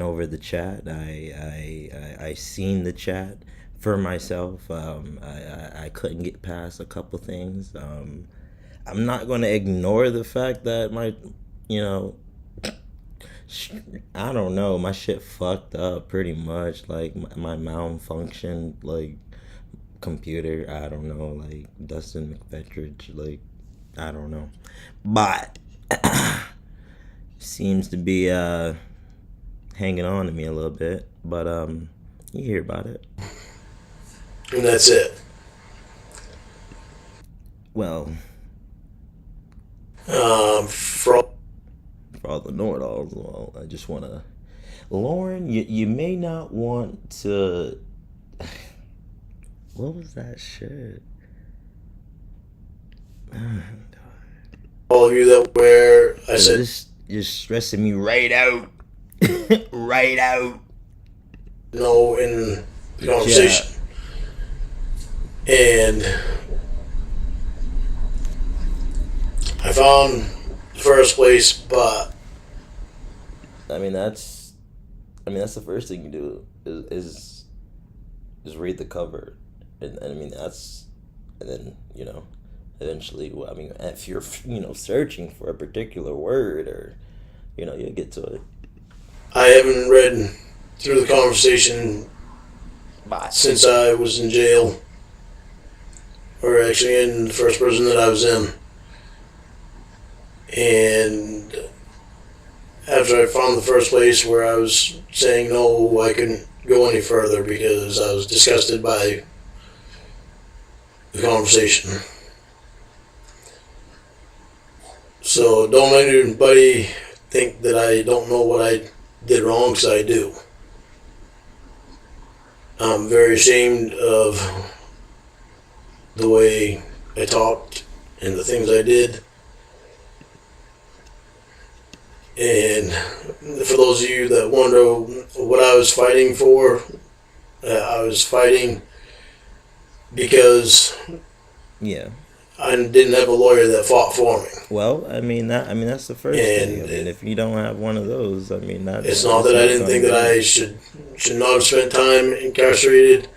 over the chat. I seen the chat for myself. I couldn't get past a couple things. I'm not gonna ignore the fact that you know, I don't know, my shit fucked up pretty much. Like my malfunction, like computer. I don't know, like Dustin McFetridge, like I don't know, but seems to be hanging on to me a little bit. But you hear about it. And that's it. Well, For all the know-it-alls, well, I just want to, Lauren, you may not want to. What was that shit? all of you that where I said, This is stressing me right out. Right out. no in the conversation. And I found the first place, but I mean that's the first thing you do is read the cover, and I mean that's, and then eventually, well, I mean, if you're searching for a particular word, or you'll get to it. I haven't read through the conversation But since I was in jail, or actually in the first prison that I was in. And after I found the first place where I was saying no, I couldn't go any further because I was disgusted by the conversation. So don't let anybody think that I don't know what I did wrong, because I do. I'm very ashamed of the way I talked and the things I did. And for those of you that wonder what I was fighting for, I was fighting because yeah. I didn't have a lawyer that fought for me. Well, I mean that's the first thing. I mean, if you don't have one of those, I mean that. It's not that I didn't think that I should not have spent time incarcerated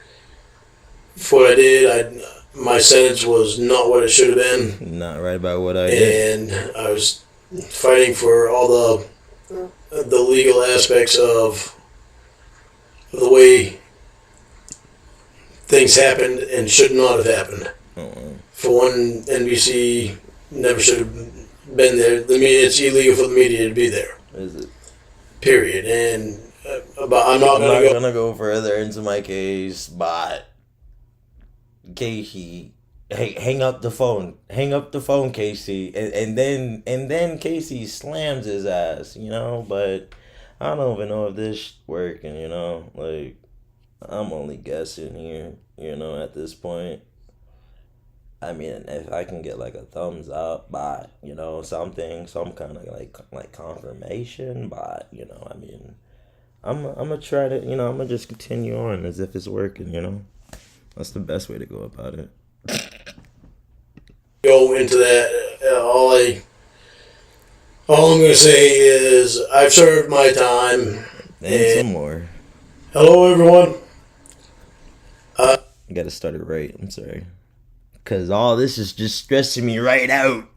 for what I did. My sentence was not what it should have been. Not right about what I did. And I was fighting for all the legal aspects of the way things happened and should not have happened. Uh-uh. For one, NBC never should have been there. The media, it's illegal for the media to be there. Is it? Period. And but I'm not gonna go further into my case, but Casey, hey, hang up the phone. Hang up the phone, Casey. And then Casey slams his ass, but I don't even know if this working, like I'm only guessing here, at this point. I mean, if I can get like a thumbs up by, something, some kind of like confirmation, but I mean, I'm gonna try to, I'm gonna just continue on as if it's working, That's the best way to go about it. Go into that. All I'm gonna say is I've served my time. And some more. Hello, everyone. I gotta start it right. I'm sorry. Because all this is just stressing me right out.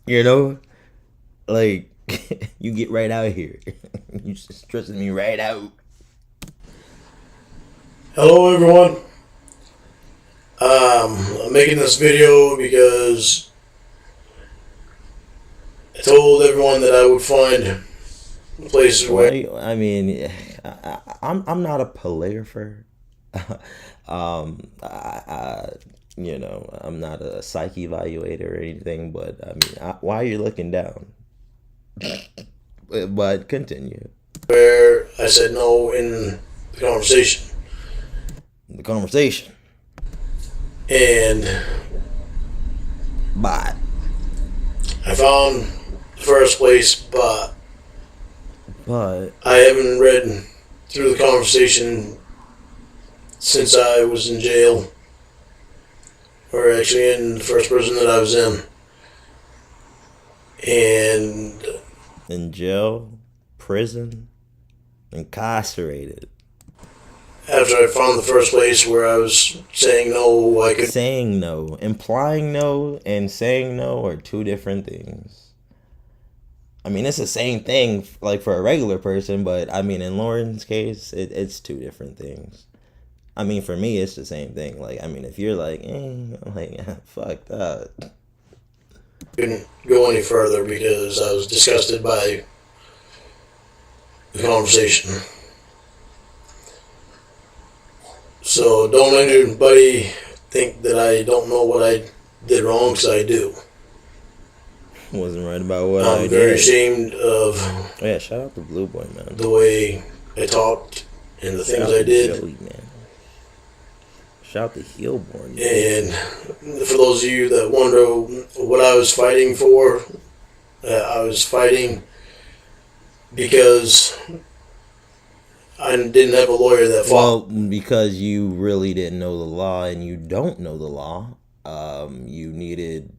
Like, you get right out here. You just stressing me right out. Hello, everyone. I'm making this video because I told everyone that I would find places where... I mean, I'm not a polygrapher. I'm not a psych evaluator or anything, but I mean, why are you looking down? But continue. Where I said no in the conversation. And but I found the first place, but I haven't read through the conversation since I was in jail, or actually in the first prison that I was in. And in jail, prison, Incarcerated. After I found the first place where I was saying no, I could. Saying no. Implying no and saying no are two different things. I mean, it's the same thing, like, for a regular person, but, I mean, in Lauren's case, it's two different things. I mean, for me, it's the same thing. Like, I mean, if you're like, I'm like, fuck that. Couldn't go any further because I was disgusted by the conversation. So don't anybody think that I don't know what I did wrong, because I do. Wasn't right about what I'm I very did. ashamed of Yeah, shout out to Blue Boy, man. the way I talked and the things Shout out I to did. Joey, man. Shout out to Heelborn. And for those of you that wonder what I was fighting for, I was fighting because I didn't have a lawyer that fought. Well, because you really didn't know the law, and you don't know the law. You needed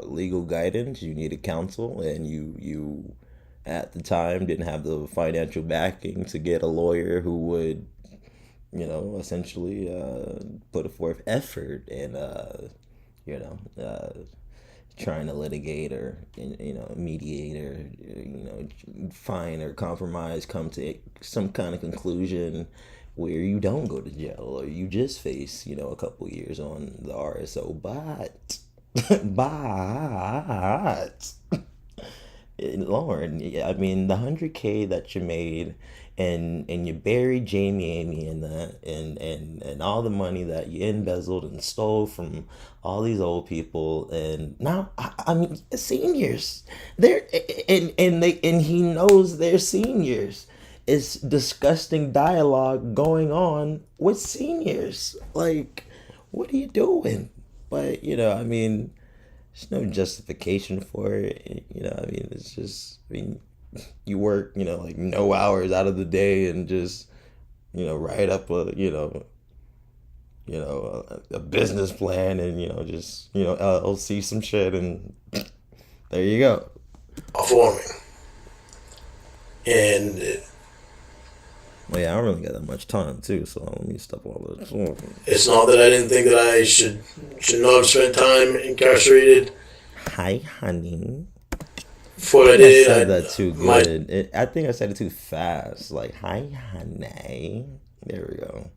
legal guidance. You needed counsel, and you at the time didn't have the financial backing to get a lawyer who would, essentially put forth effort and trying to litigate or mediate or find or compromise, come to some kind of conclusion where you don't go to jail or you just face a couple years on the RSO. But Lauren, I mean, the 100K that you made, and you buried Jamie Amy in that, and all the money that you embezzled and stole from all these old people, and now I mean, seniors, they're and he knows they're seniors. It's disgusting dialogue going on with seniors. Like, what are you doing? But I mean, there's no justification for it. I mean, it's just, I mean, you work, like, no hours out of the day and just, write up a business plan and, just, LLC some shit, and there you go. For me. And Well, yeah, I don't really got that much time, too, so let me stop all this. it's not that I didn't think that I should not have spent time incarcerated. Hi, honey. For what I I did, said that too good. I think I said it too fast. Like, hi, honey. There we go.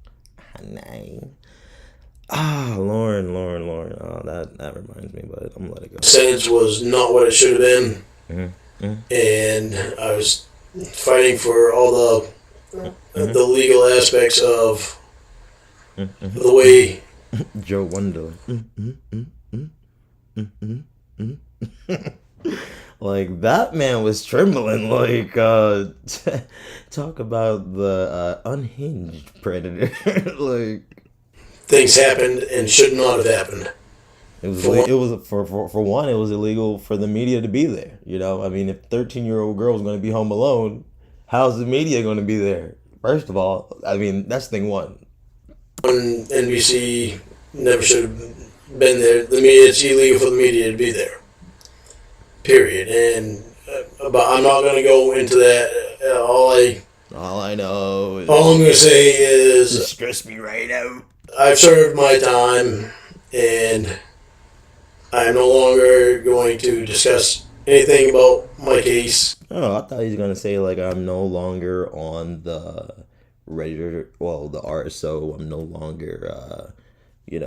Honey. Lauren. Oh, that reminds me, but I'm gonna let it go. sentence was not what it should have been. And I was fighting for all the legal aspects of the way. Joe Wonder. Like, that man was trembling. Like, talk about the unhinged predator. Like, Things happened and should not have happened. it was for one, it was illegal for the media to be there. I mean, if 13-year-old girl is going to be home alone, how's the media going to be there? First of all, I mean, that's thing one. When NBC never should have been there. The media, it's illegal for the media to be there. Period. And but I'm not going to go into that. All I know is I'm going to say is stress me right out. I've served my time, and I'm no longer going to discuss anything about my case. Oh, I thought he was gonna say, like, I'm no longer on the the RSO. I'm no longer,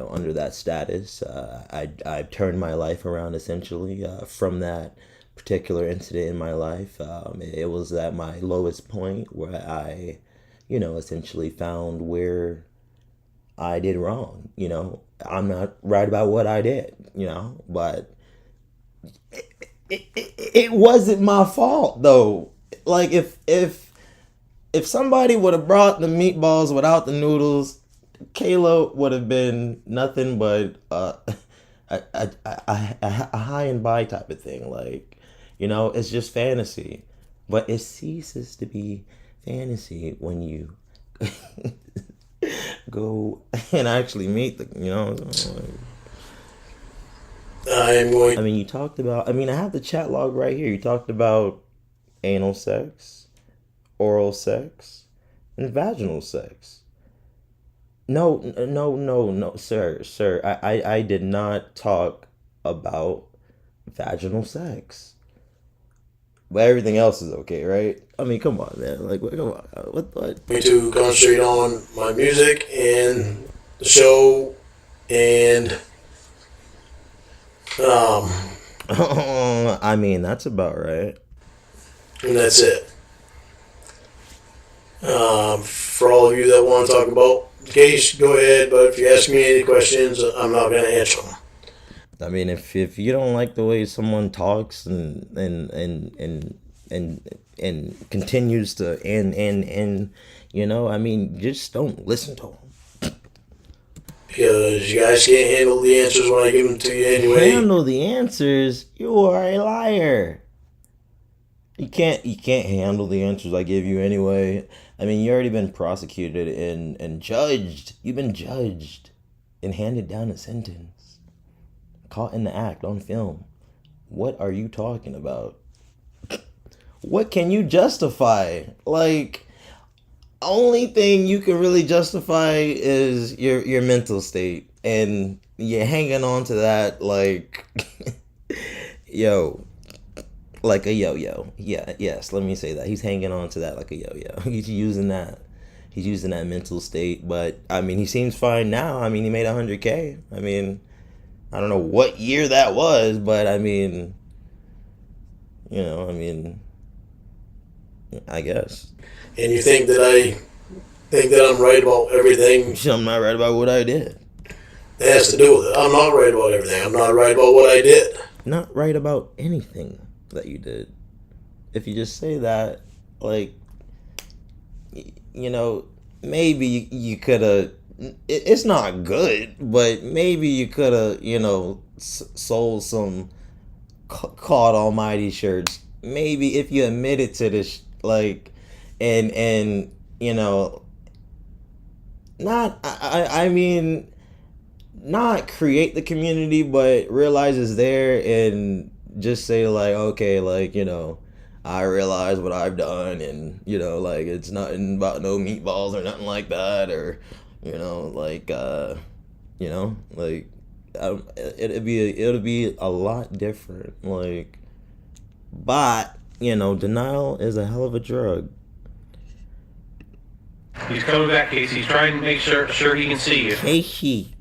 under that status. I turned my life around, essentially, from that particular incident in my life. It was at my lowest point where I, essentially found where I did wrong. I'm not right about what I did, but it wasn't my fault, though. Like, if somebody would have brought the meatballs without the noodles, Kayla would have been nothing but a high and by type of thing. Like, it's just fantasy, but it ceases to be fantasy when you go and actually meet I'm going. I mean, you talked about. I mean, I have the chat log right here. You talked about anal sex, oral sex and vaginal sex. No, no, sir. I did not talk about vaginal sex. But everything else is okay, right? I mean, come on, man. Like, come on. What? Me to concentrate on my music and the show and um, I mean, that's about right. and that's it. For all of you that want to talk about the case, go ahead. But if you ask me any questions, I'm not going to answer them. I mean, if you don't like the way someone talks and continues to and you know, I mean, just don't listen to them. Because you guys can't handle the answers when I give them to you anyway. Handle the answers? You are a liar. You can't handle the answers I give you anyway. I mean, you already been prosecuted and judged. You've been judged and handed down a sentence. Caught in the act on film. What are you talking about? What can you justify? Like, only thing you can really justify is your mental state, and you're hanging on to that like yo, like a yo-yo. Yeah, yes, let me say that. He's hanging on to that like a yo-yo. He's using that mental state. But I mean, he seems fine now. I mean, he made 100K. I mean, I don't know what year that was, but I mean, you know, I mean, I guess. And you think that I'm right about everything? I'm not right about what I did. It has to do with it. I'm not right about everything. I'm not right about what I did. Not right about anything that you did. If you just say that, like, you know, maybe you could have. It's not good, but maybe you could have, you know, sold some Called Almighty shirts. Maybe if you admitted to this, like, and you know, not I mean, not create the community, but realize it's there and just say like, okay, like, you know, I realize what I've done, and you know, like, it's nothing about no meatballs or nothing like that, or you know, like, you know, like, it'd be a lot different, like, but you know, denial is a hell of a drug. He's coming back, Casey. He's trying to make sure he can see you. Casey.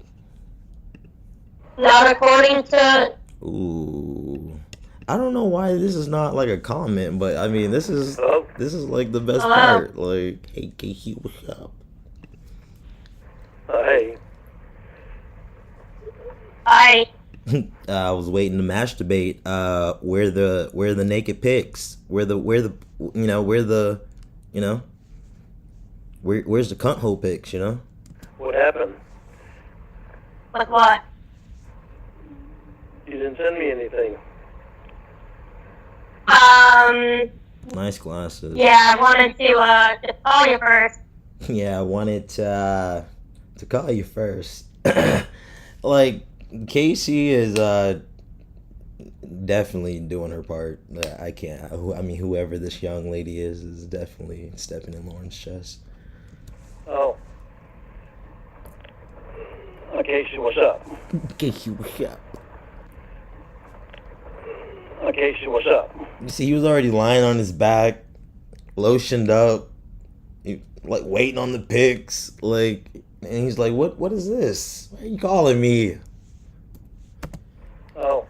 Not according to. Ooh. I don't know why this is not like a comment, but I mean, this is like the best Hello? part. Like, hey Casey, what's up? Hey. I. I was waiting to masturbate. Where the naked pics? Where's the cunt hole pics? You know. What happened? Like what? You didn't send me anything. Nice glasses. Yeah, I wanted to just call you first. Yeah, I wanted to call you first. Like, Casey is definitely doing her part. I can't. I mean, whoever this young lady is definitely stepping in Lauren's chest. Oh. Okay, so what's up? Casey, what's up? Okay, so what's up? You see, he was already lying on his back, lotioned up, like waiting on the pics, like, and he's like, "What is this? Why are you calling me?" Oh.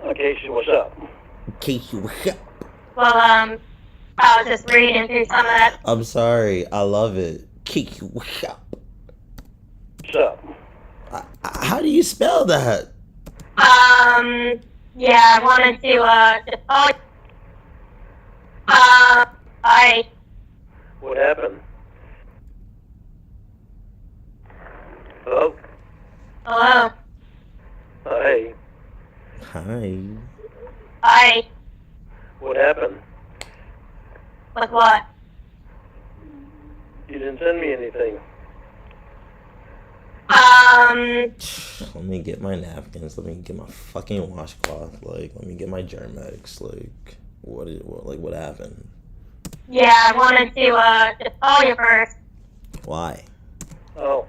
Okay, so what's up? Casey, what's up? Well, I was just reading through some of that. I'm sorry, I love it. Casey, what's up? What's up? How do you spell that? Yeah, I wanted to just call you. I. What happened? Hello? Hello. Hey. Hi. I. What happened? Like what? You didn't send me anything. Let me get my napkins. Let me get my fucking washcloth. Like, let me get my Germex. Like, what happened? Yeah, I wanted to just call you first. Why? Oh.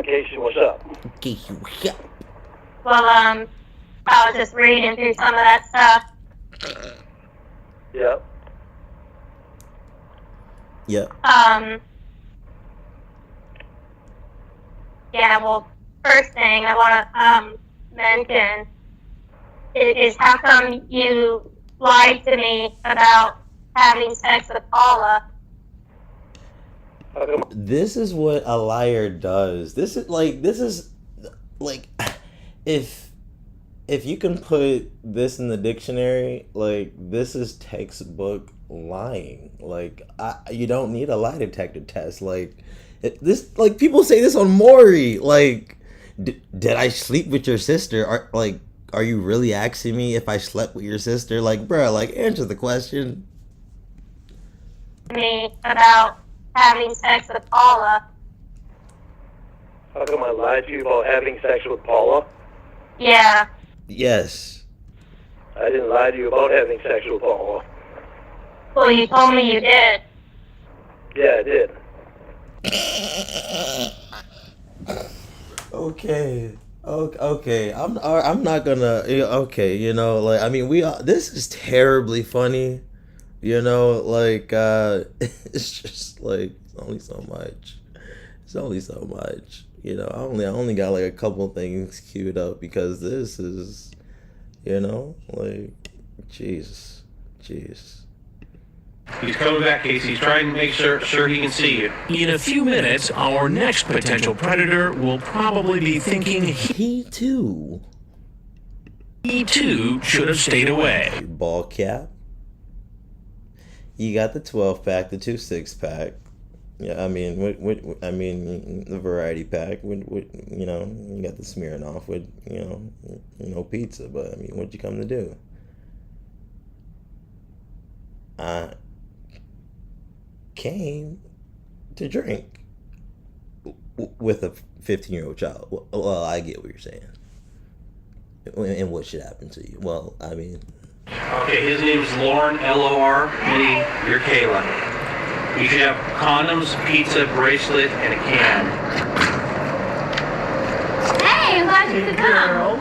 Casey, what's up? Casey, what's up? Well, I was just reading through some of that stuff. Yep. Yep. Yeah, well, first thing I want to mention is how come you lied to me about having sex with Paula? This is what a liar does. This is like if you can put this in the dictionary, like this is textbook lying. Like you don't need a lie detector test. Like this, like people say this on Maury. Like, did I sleep with your sister? Are you really asking me if I slept with your sister? Like, bruh, like answer the question. Me about having sex with Paula. How come I lied to you about having sex with Paula? Yeah. Yes. I didn't lie to you about having sex with Paula. Well, you told me you did. Yeah, I did. Okay. Okay. I'm not gonna. Okay. You know, like I mean, this is terribly funny. You know, like it's just like it's only so much. It's only so much. You know, I only got like a couple things queued up because this is, you know, like, jeez. He's coming back, Casey. He's trying to make sure he can see you. In a few minutes, our next potential predator will probably be thinking he too should have stayed away. Ball cap. You got the 12-pack, the 2 6-pack. Yeah, I mean, the variety pack. You know, you got the Smirnoff with, you know, pizza. But I mean, what'd you come to do? I came to drink with a 15-year-old child. Well, I get what you're saying. And what should happen to you? Well, I mean. Okay, his name's Lauren, L-O-R. You're Kayla. You should have condoms, pizza, bracelet, and a can. Hey, I'm glad you could come.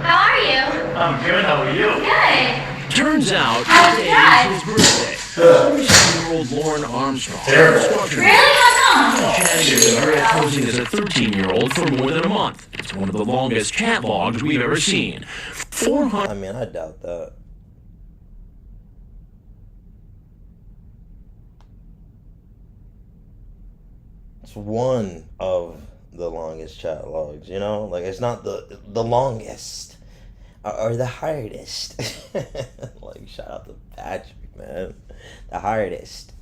How are you? I'm good, how are you? Good. Turns out today is his birthday. 37-year-old Lauren Armstrong. Really? How come? Chatting with a girl posing as a 13-year-old for more than a month. It's one of the longest chat logs we've ever seen. 400. I mean, I doubt that. It's one of the longest chat logs, you know? Like, it's not the longest or the hardest. Like, shout out to Patrick, man. The hardest.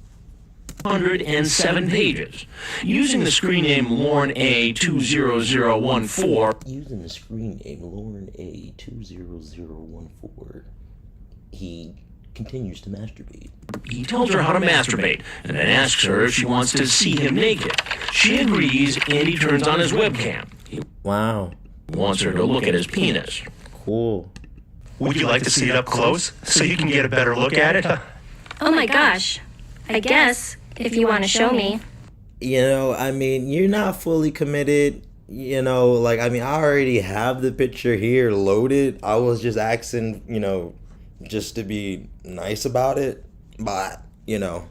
107 pages. Using the screen name Lauren A20014. Using the screen name Lauren A20014. He continues to masturbate. He tells her how to masturbate, and then asks her if she wants to see him naked. She agrees, and he turns on his webcam. He Wow. wants her to look at his penis. Cool. Would you like to see it up close so you can get a better look at it? Oh my gosh. I guess, if you want to show me. You know, I mean, you're not fully committed. You know, like, I mean, I already have the picture here loaded. I was just asking, you know, just to be nice about it. But, you know,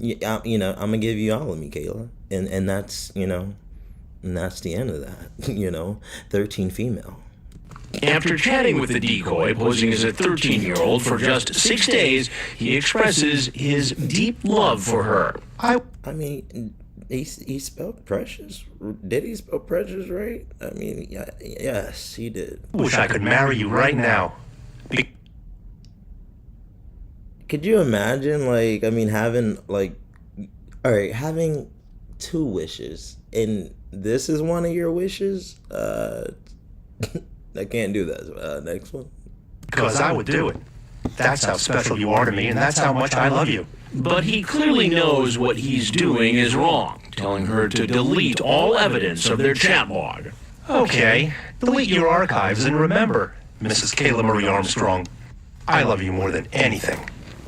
I'm going to give you all of me, Kayla. And that's, you know, and that's the end of that. You know, 13 female. After chatting with the decoy, posing as a 13-year-old for just 6 days, he expresses his deep love for her. I mean, he spelled precious. Did he spell precious right? I mean, yeah, yes, he did. Wish I could marry you right now. Could you imagine, like, I mean, having, like, all right, having 2 wishes, and this is one of your wishes? I can't do that. Next one. Because I would do it. That's how special you are to me, and that's how much I love you. But he clearly knows what he's doing is wrong, telling her to delete all evidence of their chat log. Okay, delete your archives and remember, Mrs. Kayla Marie Armstrong, I love you more than anything.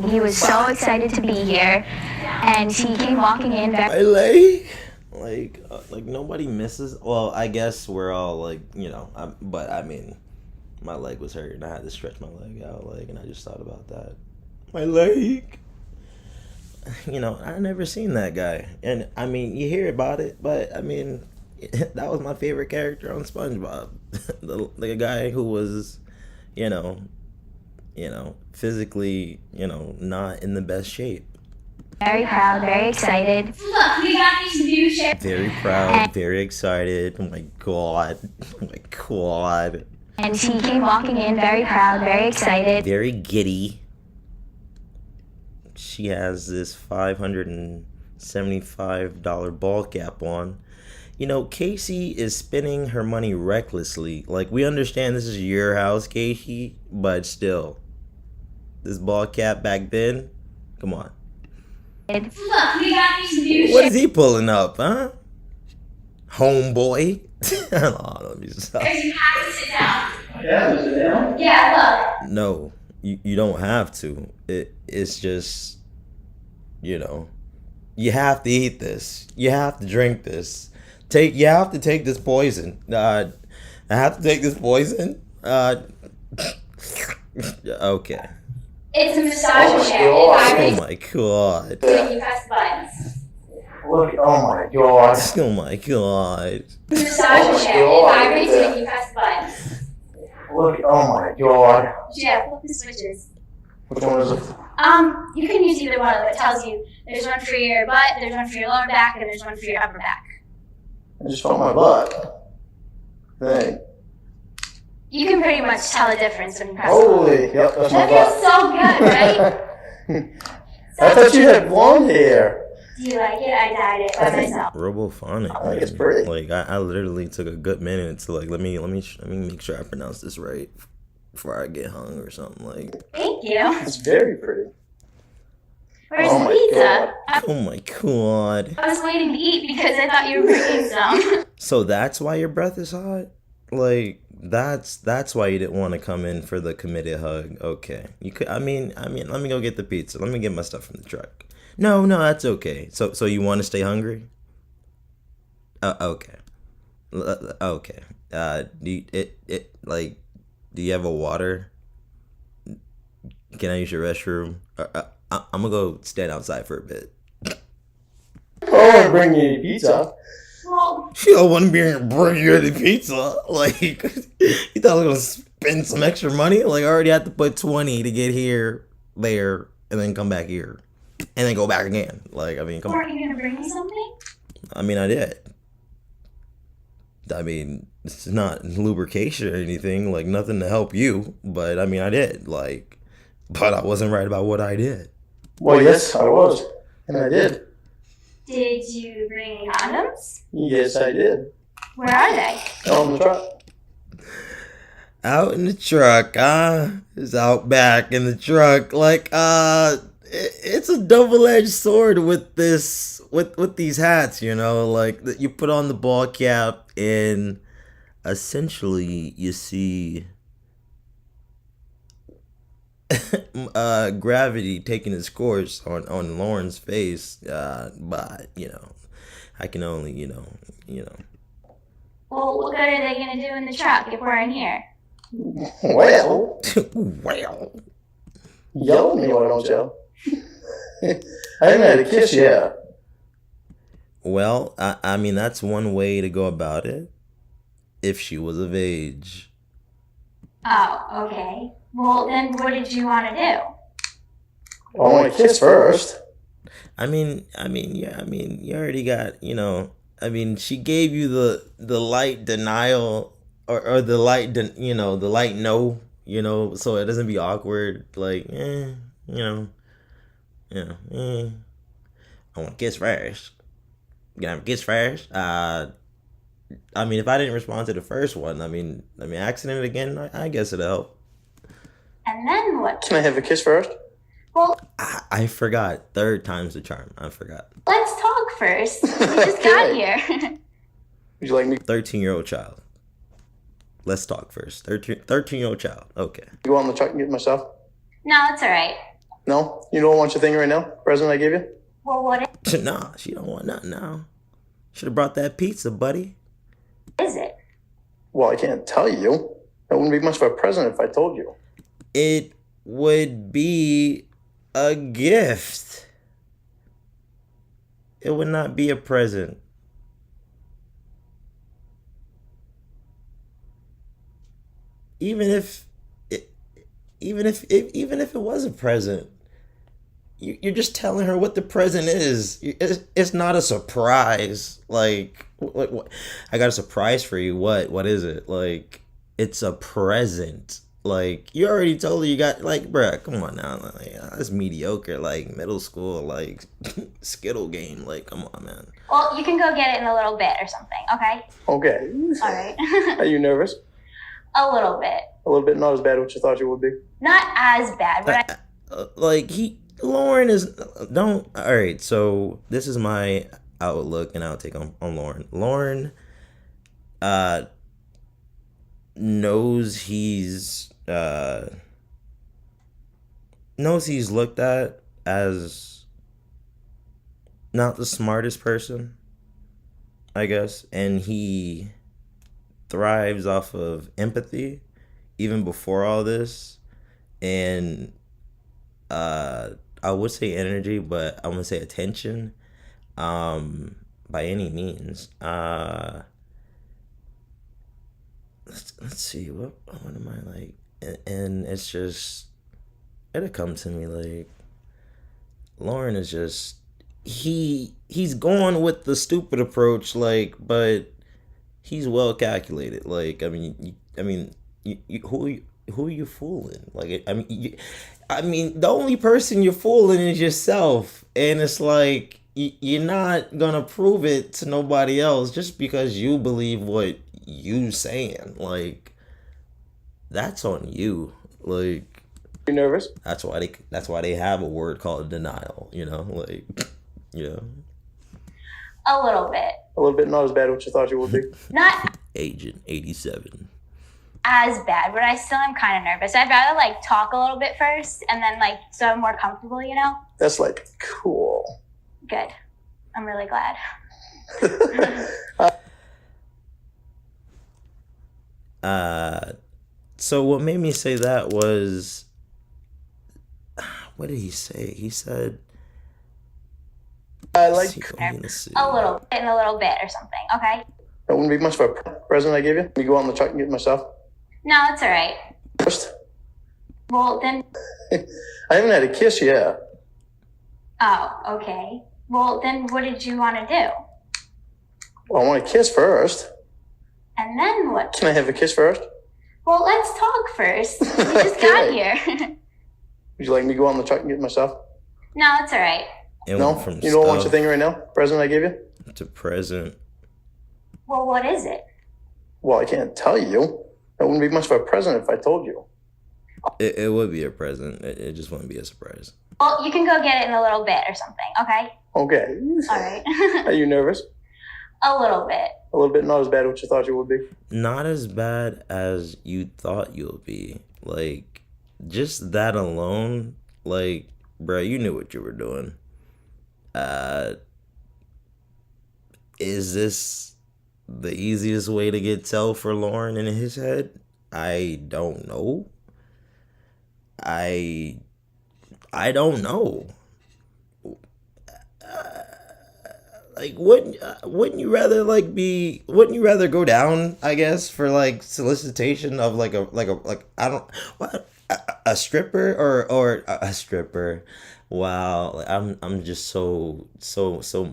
He was so excited to be here, and he came walking in very... My leg, like nobody misses. Well, I guess we're all like, but I mean, my leg was hurt and I had to stretch my leg out, and I just thought about that. My leg. I never seen that guy, and I mean, you hear about it, but I mean, that was my favorite character on SpongeBob, the guy who was, physically, not in the best shape. Very proud, very excited. Look, we got these new shirts. Very proud, very excited. Oh my god. Oh my god. And he came walking in very proud, very excited. Very giddy. She has this $575 ball cap on. Casey is spending her money recklessly. Like, we understand this is your house, Casey, but still. This ball cap back then? Come on. Look, we got these new What is he pulling up, huh? Homeboy? Let me stop. You have to sit down. Yeah, sit down. Yeah, look. No, you don't have to. It's just, you have to eat this. You have to drink this. You have to take this poison. I have to take this poison. Okay. It's a massage chair. Oh my god. When you press buttons. Look, oh my god. Oh my god. Massage chair. It vibrates when you press buttons. Look, oh my god. Yeah, flip the switches. Which one is it? You can use either one of them. It tells you there's one for your butt, there's one for your lower back, and there's one for your upper back. I just felt my butt. Thing. You can pretty much tell the difference when you press Holy, yep, that's my That feels butt. so good, right? I thought you had blonde hair. Do you like it? I dyed it by myself. Robophonic. I think it's pretty. I literally took a good minute to let me make sure I pronounce this right before I get hung or something Thank you. It's very pretty. Where's Oh the my pizza? Oh my god. I was waiting to eat because I thought you were bringing some. So that's why your breath is hot? That's why you didn't want to come in for the committed hug. Okay. You could I mean, let me go get the pizza. Let me get my stuff from the truck. No, that's okay. So you want to stay hungry? Okay. Okay. Do you have a water? Can I use your restroom? I'm gonna go stand outside for a bit. Oh, I bring you any pizza. Well, She don't want to bring you any pizza. You thought I was gonna spend some extra money? I already had to put 20 to get here, there, and then come back here, and then go back again. Come aren't on. you gonna bring me something? I did. It's not lubrication or anything. Nothing to help you, but I did. But I wasn't right about what I did. Well, yes, I was. And I did. Did you bring any condoms? Yes, I did. Where are they? On the truck. Out in the truck, it's out back in the truck. It's a double-edged sword with this, with these hats, that you put on the ball cap and essentially you see gravity taking its course on Lauren's face, but I can only Well, what good are they gonna do in the truck if we're in here? Well, well, yell at me, why don't you? I haven't had a kiss yet. well, that's one way to go about it if she was of age. Oh, okay. Well, then what did you want to do? I want to kiss first. You already got, she gave you the light denial or the light, the light no, so it doesn't be awkward. I want to kiss first. You gonna have a kiss first? If I didn't respond to the first one, asking it again, I guess it'll help. And then what? Can I have a kiss first? Well, I forgot. Third time's the charm. I forgot. let's talk first. We just got here. Would you like me? 13-year-old child. let's talk first. 13-year-old child. Okay. You want the truck and get myself? No, it's all right. No? You don't want your thing right now? Present I gave you? Well, what Nah, she don't want nothing now. Should have brought that pizza, buddy. is it? Well, I can't tell you. That wouldn't be much of a present if I told you. It would be a gift. It would not be a present. Even if it was a present, you're just telling her what the present is. It's not a surprise. Like, what? I got a surprise for you. What is it? Like, it's a present. Like, you already told her you got, like, bruh, come on now. Like, that's mediocre. Like, middle school, like, Skittle game. Like, come on, man. Well, you can go get it in a little bit or something, okay? Okay. All right. Are you nervous? A little bit. A little bit, not as bad as what you thought you would be. Not as bad, but Lauren is, don't, all right, so this is my outlook and outtake on Lauren. Lauren knows he's looked at as not the smartest person, I guess, and he thrives off of empathy even before all this, and I would say energy, but I wouldn't say attention by any means. Let's see, what am I like? And it's just, it'll come to me like, Lauren is just, he's going with the stupid approach, like, but he's well calculated. Like, who are you fooling? Like, the only person you're fooling is yourself, and it's like you're not gonna prove it to nobody else just because you believe what you saying. Like, that's on you. Like, You nervous? that's why they have a word called denial. Like, a little bit. A little bit, not as bad as what you thought you would be. Not Agent 87. as bad, but I still am kind of nervous. I'd rather like talk a little bit first and then like so I'm more comfortable, you know? That's like cool. Good. I'm really glad. So what made me say that was, what did he say? He said, I like let's see. A little bit, in a little bit or something, okay? That wouldn't be much of a present I gave you. You go on the truck and get myself. No, it's all right. First, Well, then, I haven't had a kiss yet. oh, okay. Well, then what did you want to do? Well, I want to kiss first. And then what? Can I have a kiss first? Well, let's talk first. We just got here. Would you like me to go on the truck and get myself? No, it's all right. It No? went from You don't want stuff your thing right now? Present I gave you? to present. Well, what is it? Well, I can't tell you. That wouldn't be much of a present if I told you. It would be a present. It just wouldn't be a surprise. Well, you can go get it in a little bit or something, okay? Okay. All right. Are you nervous? A little bit. A little bit, not as bad as what you thought you would be. Not as bad as you thought you'll be. Like, just that alone, like, bro, you knew what you were doing. Is this the easiest way to get tell for Lauren in his head? I don't know. I don't know. Like, wouldn't you rather wouldn't you rather go down, I guess, for like solicitation of like I don't, what, a stripper or a stripper? Wow, I'm just so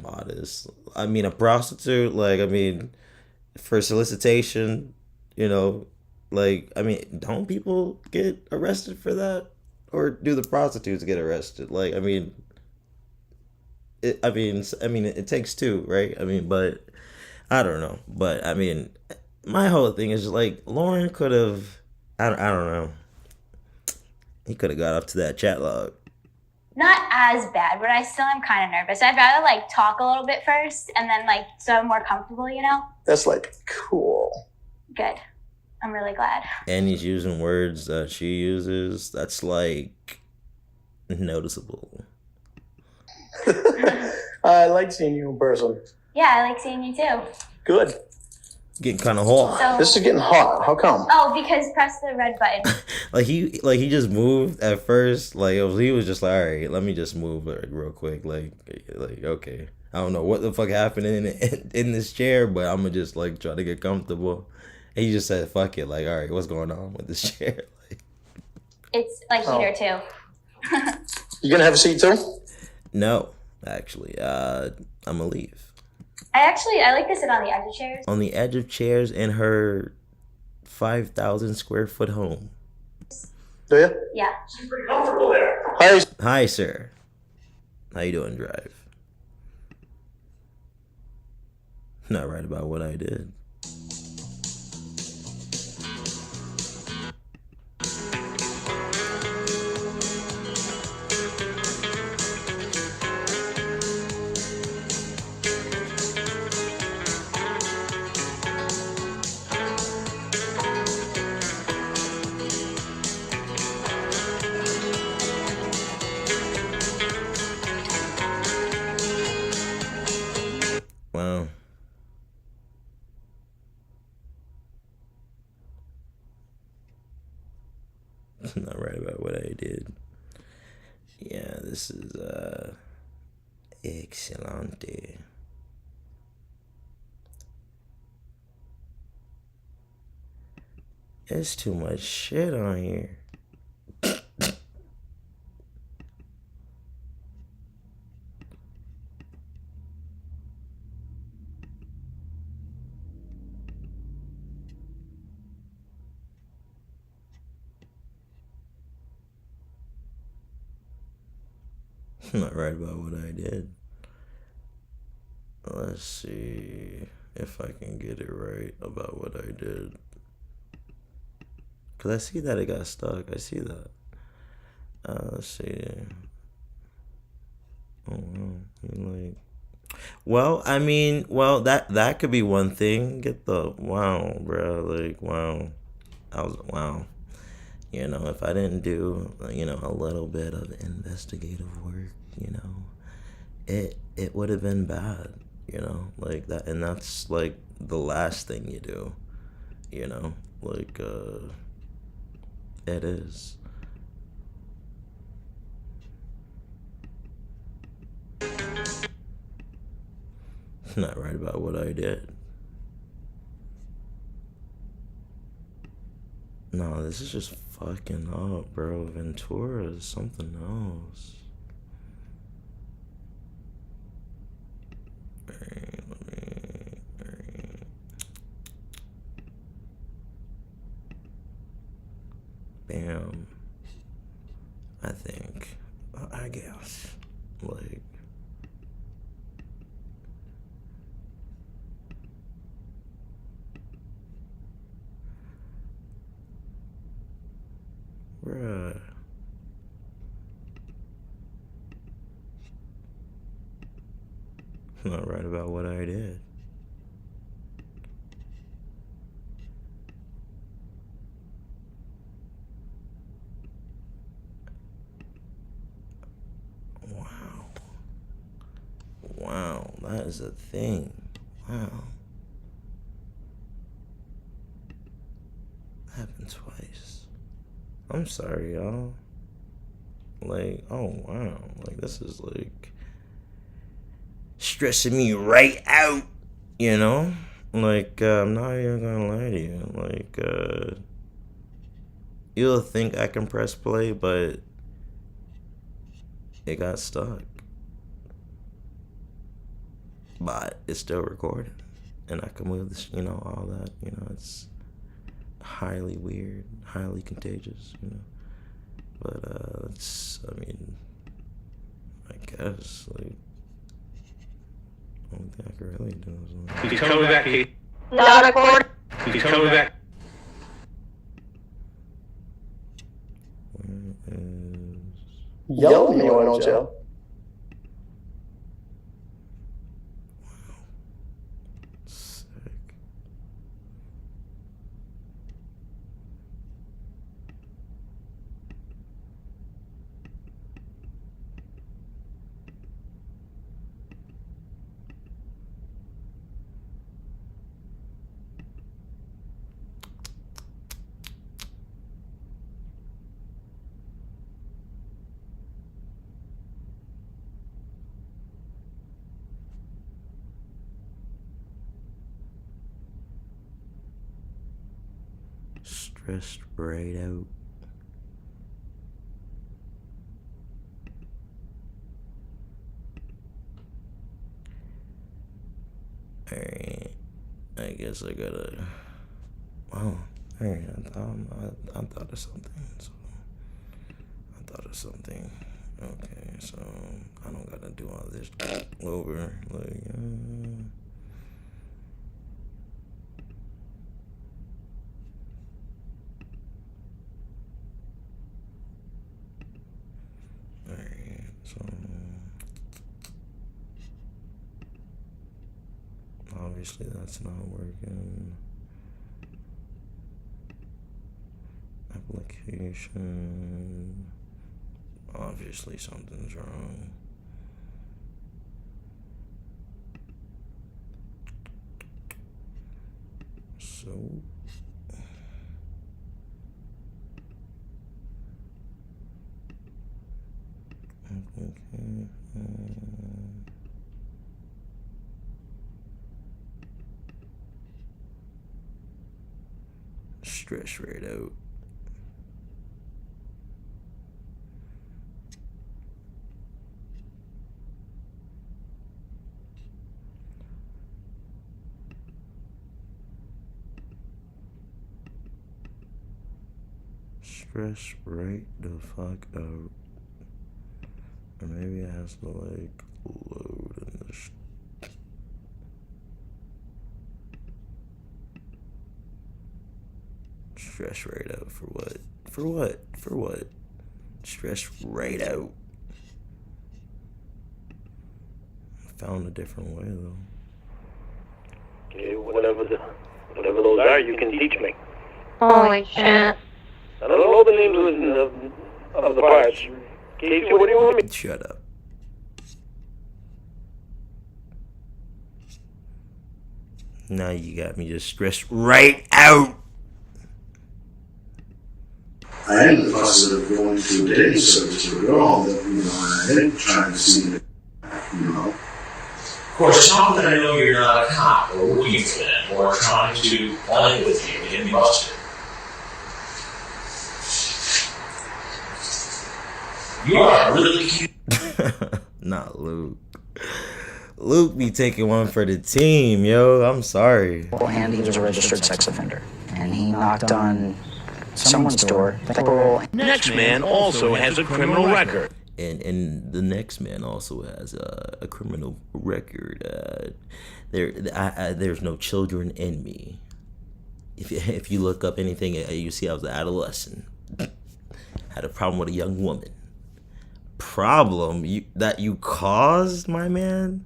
modest. I mean, a prostitute, like, I mean, for solicitation, like, I mean, don't people get arrested for that? Or do the prostitutes get arrested? Like, I mean, it takes two, right? I mean, but I don't know. But I mean, my whole thing is like, Lauren could have, I don't know. He could have got up to that chat log. Not as bad, but I still am kind of nervous. I'd rather like talk a little bit first and then like so I'm more comfortable, you know? That's like cool. Good. I'm really glad. And he's using words that she uses. That's like noticeable. I like seeing you in person. Yeah, I like seeing you too. Good. Getting kind of hot. So, This is getting hot. How come? oh, because press the red button. he just moved at first. Like he was just like, all right, let me just move like, real quick. Like okay, I don't know what the fuck happened in this chair, but I'm gonna just like try to get comfortable. And he just said, fuck it. Like, all right, what's going on with this chair? Like, It's like heater too. You gonna have a seat too? no, actually, I'm gonna leave. I like to sit on the edge of chairs. On the edge of chairs in her 5,000 square foot home. Do you? Yeah. She's pretty comfortable there. Hi, sir. How you doing, Drive? Not right about what I did. Wow. Not right about what I did. Yeah, this is excelente. There's too much shit on here. Not right about what I did. Let's see if I can get it right about what I did. Cause I see that it got stuck. I see that. Let's see. Oh wow. I mean, that could be one thing. Get the wow, bro. Like wow. Wow. You know, if I didn't do, you know, a little bit of investigative work, you know, it would have been bad, you know, like that. And that's like the last thing you do, you know, like it is. Not right about what I did. No, this is just fucking up, bro. Ventura is something else. Alright, alright. Bam. I think. I guess. Like. Bruh. Not right about what I did. Wow. Wow, that is a thing. Wow. Happened twice. I'm sorry, y'all. Like, oh wow. Like, this is like stressing me right out, you know? Like, I'm not even gonna lie to you. Like, you'll think I can press play, but it got stuck. But it's still recording. And I can move this, you know, all that, you know, it's highly weird, highly contagious, you know. But it's, I mean, I guess, like, only thing I can really do is like, He's coming back. Not recording. He's coming back. where is, Yell at me, why don't you? sick. Stressed right out. Alright. I guess I gotta. Oh, alright. I thought of something. Okay, so I don't gotta do all this over. Like, alright, so obviously that's not working. Application. Obviously something's wrong. So application. Stress right out. Stress right the fuck out. Or maybe it has to like load in this. Stress right out for what? For what? For what? Stress right out. I found a different way though. Okay, whatever those are, you can teach me. Holy shit. I don't know the names of the parts. Casey, what do you want me? Shut up. Now you got me just stressed right out. I am in the process of going to a dating service to a girl that, and I am trying to see it, Of course, not that I know you're not a cop or working for them or trying to lie with you and get me busted. You are really cute. Not Luke. Luke be taking one for the team, yo. I'm sorry. And he was a registered sex offender. And he knocked on someone's door. Next man also has a criminal record. And the next man also has a criminal record. There's no children in me. If you look up anything, you see I was an adolescent. Had a problem with a young woman. Problem that you caused, my man?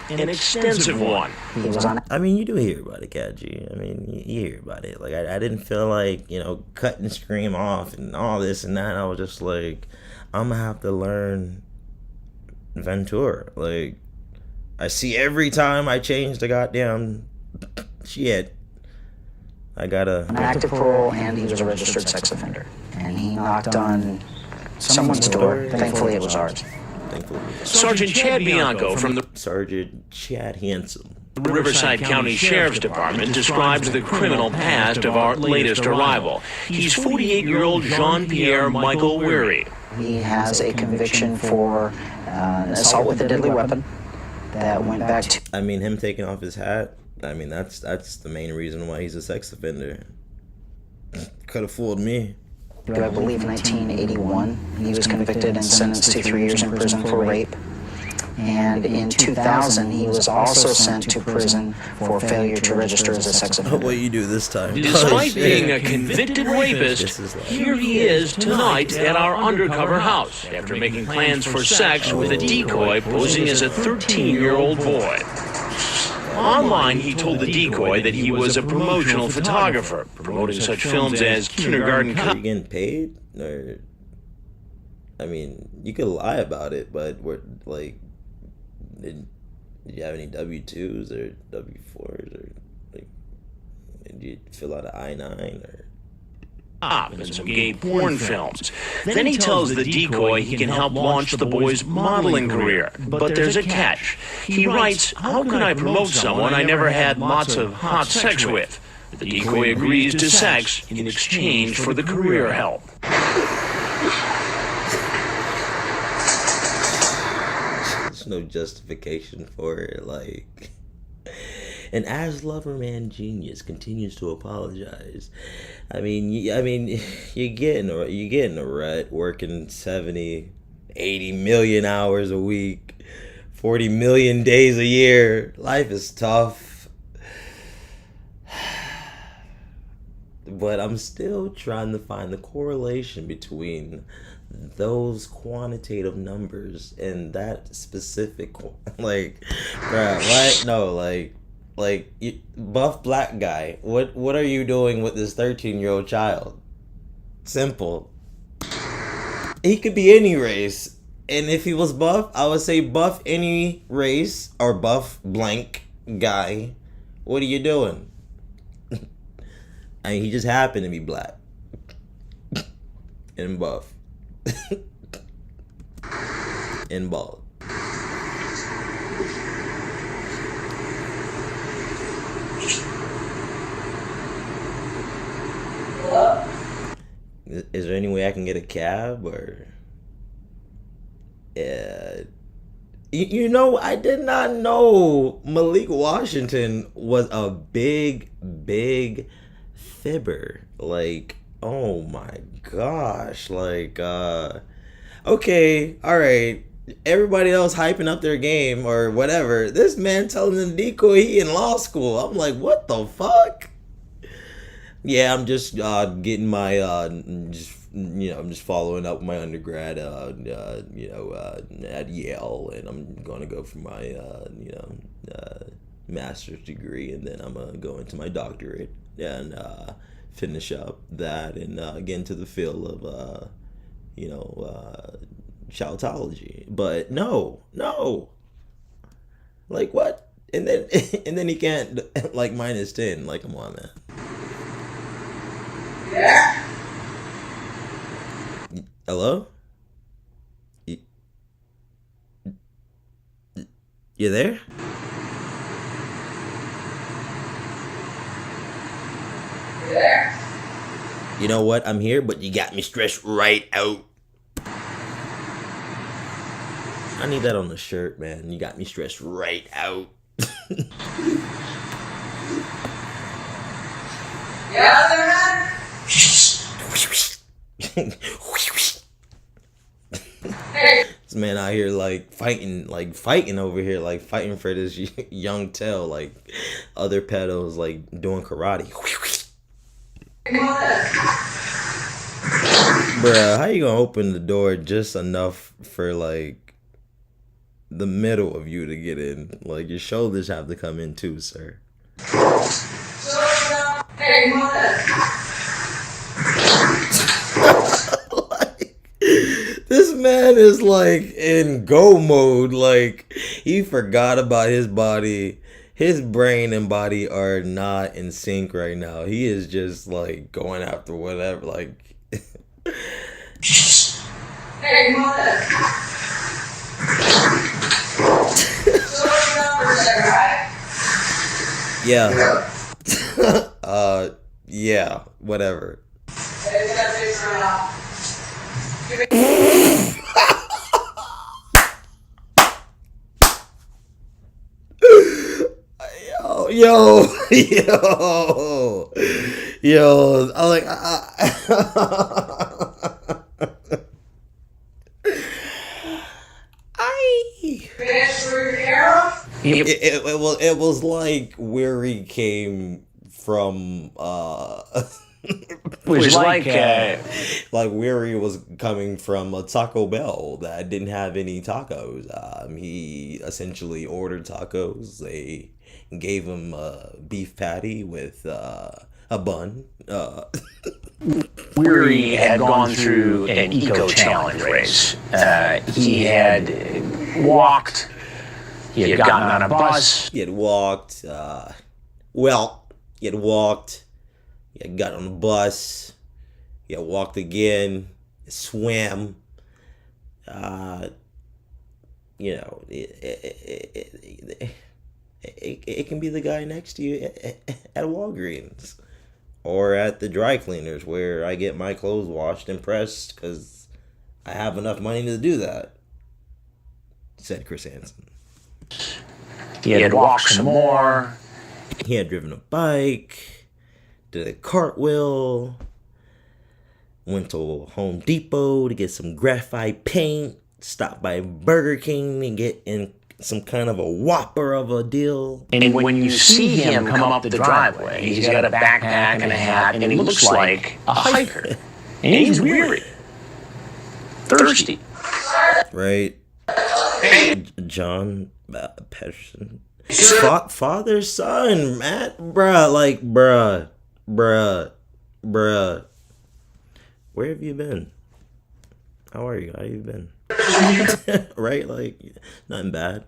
An extensive one. I mean, you do hear about it, Cat G. I mean, you hear about it. Like, I didn't feel like, cut and scream off and all this and that. I was just like, I'm gonna have to learn Ventura. Like, I see every time I change the goddamn shit, I gotta... An active parole, and he was a registered sex offender. And he knocked on someone's door. Thankfully, it was ours. Sergeant Chad Bianco from the Sergeant Chad Handsome. Riverside County Sheriff's Department describes the criminal past of our latest arrival. He's 48-year-old Jean-Pierre Michael Weary. He has a conviction for assault with a deadly weapon that went back to... I mean, him taking off his hat, I mean, that's the main reason why he's a sex offender. Could have fooled me. I believe 1981, he was convicted and sentenced to 3 years in prison for rape. And in 2000, he was also sent to prison for failure to register as a sex offender. What you do this time? Despite being a convicted rapist, here he is tonight at our undercover house after making plans for sex with a decoy posing as a 13-year-old boy. Online, he told the decoy that he was a promotional photographer, promoting such films as Kindergarten Cop. Are you getting paid? Or, I mean, you could lie about it, but we're like, did you have any W-2s or W-4s or like, did you fill out an I-9 or? And some gay porn films. Then he tells the decoy he can help launch the boy's modeling career. But there's a catch. He writes, "How can I promote someone I never had lots of hot sex with?" The decoy agrees to sex in exchange for the career help. There's no justification for it, like. And as Loverman Genius continues to apologize, I mean, you're getting a rut working 70, 80 million hours a week, 40 million days a year. Life is tough. But I'm still trying to find the correlation between those quantitative numbers and that specific, like, bruh, what? No, like buff black guy. What are you doing with this 13-year-old child? Simple. He could be any race, and if he was buff, I would say buff any race or buff blank guy. What are you doing? I mean, he just happened to be black and buff and bald. Is there any way I can get a cab or? Yeah. You know, I did not know Malik Washington was a big fibber. Like, oh my gosh. Like, okay, alright. Everybody else hyping up their game or whatever. This man telling the decoy he in law school. I'm like, what the fuck? Yeah, I'm just getting my I'm just following up my undergrad at Yale, and I'm going to go for my master's degree, and then I'm going to go into my doctorate and finish up that and get into the field of shoutology. But no, like what? And then he can't like -10. Like, come on, man. Yeah. Hello? You there? Yeah. You know what? I'm here, but you got me stressed right out. I need that on the shirt, man. You got me stressed right out. Yeah, this man out here like fighting over here, like fighting for this young tail, like other pedos like doing karate. Bruh, how you gonna open the door just enough for like the middle of you to get in? Like your shoulders have to come in too, sir. This man is like in go mode. Like he forgot about his body. His brain and body are not in sync right now. He is just like going after whatever. Like, hey, mother. Yeah. Yeah. Whatever. Yo. I'm like, it was like Weary came from was like Weary was coming from a Taco Bell that didn't have any tacos. He essentially ordered tacos. They gave him a beef patty with a bun. Weary had gone through an eco-challenge race. He had walked. He had gotten on a bus. He had walked. He had walked. He had got on the bus. He had walked again. Swam. It can be the guy next to you at Walgreens or at the dry cleaners where I get my clothes washed and pressed because I have enough money to do that, said Chris Hansen. He had walked some more. He had driven a bike, did a cartwheel, went to Home Depot to get some graphite paint, stopped by Burger King and get in some kind of a whopper of a deal. And when you see him come up the driveway, he's got a backpack and a hat, and he looks like a hiker. And he's weary. Thirsty. Right? John Pedersen. Father, son, Matt, bruh, like, bruh. Where have you been? How are you? How you been? Right? Like, nothing bad.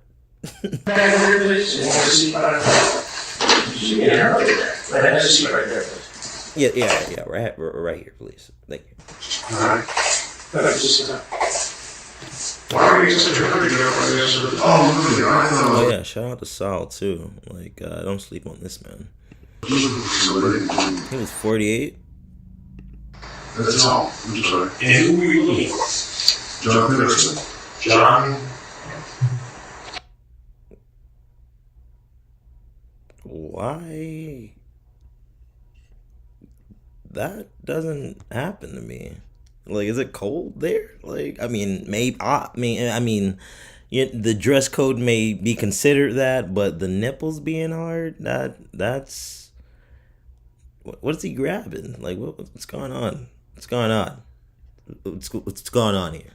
Yeah. Right here, please. Thank you. All right. Why are you such a hurry to get up like this? Oh yeah, shout out to Sal too. Like, don't sleep on this man. He was 48. That's all. I'm sorry. And who were you looking for? John Pedersen. John? Why? That doesn't happen to me. Like, is it cold there? Like, I mean, maybe. Yeah, the dress code may be considered that, but the nipples being hard, that's. What is he grabbing? Like, what's going on? What's going on? What's going on here?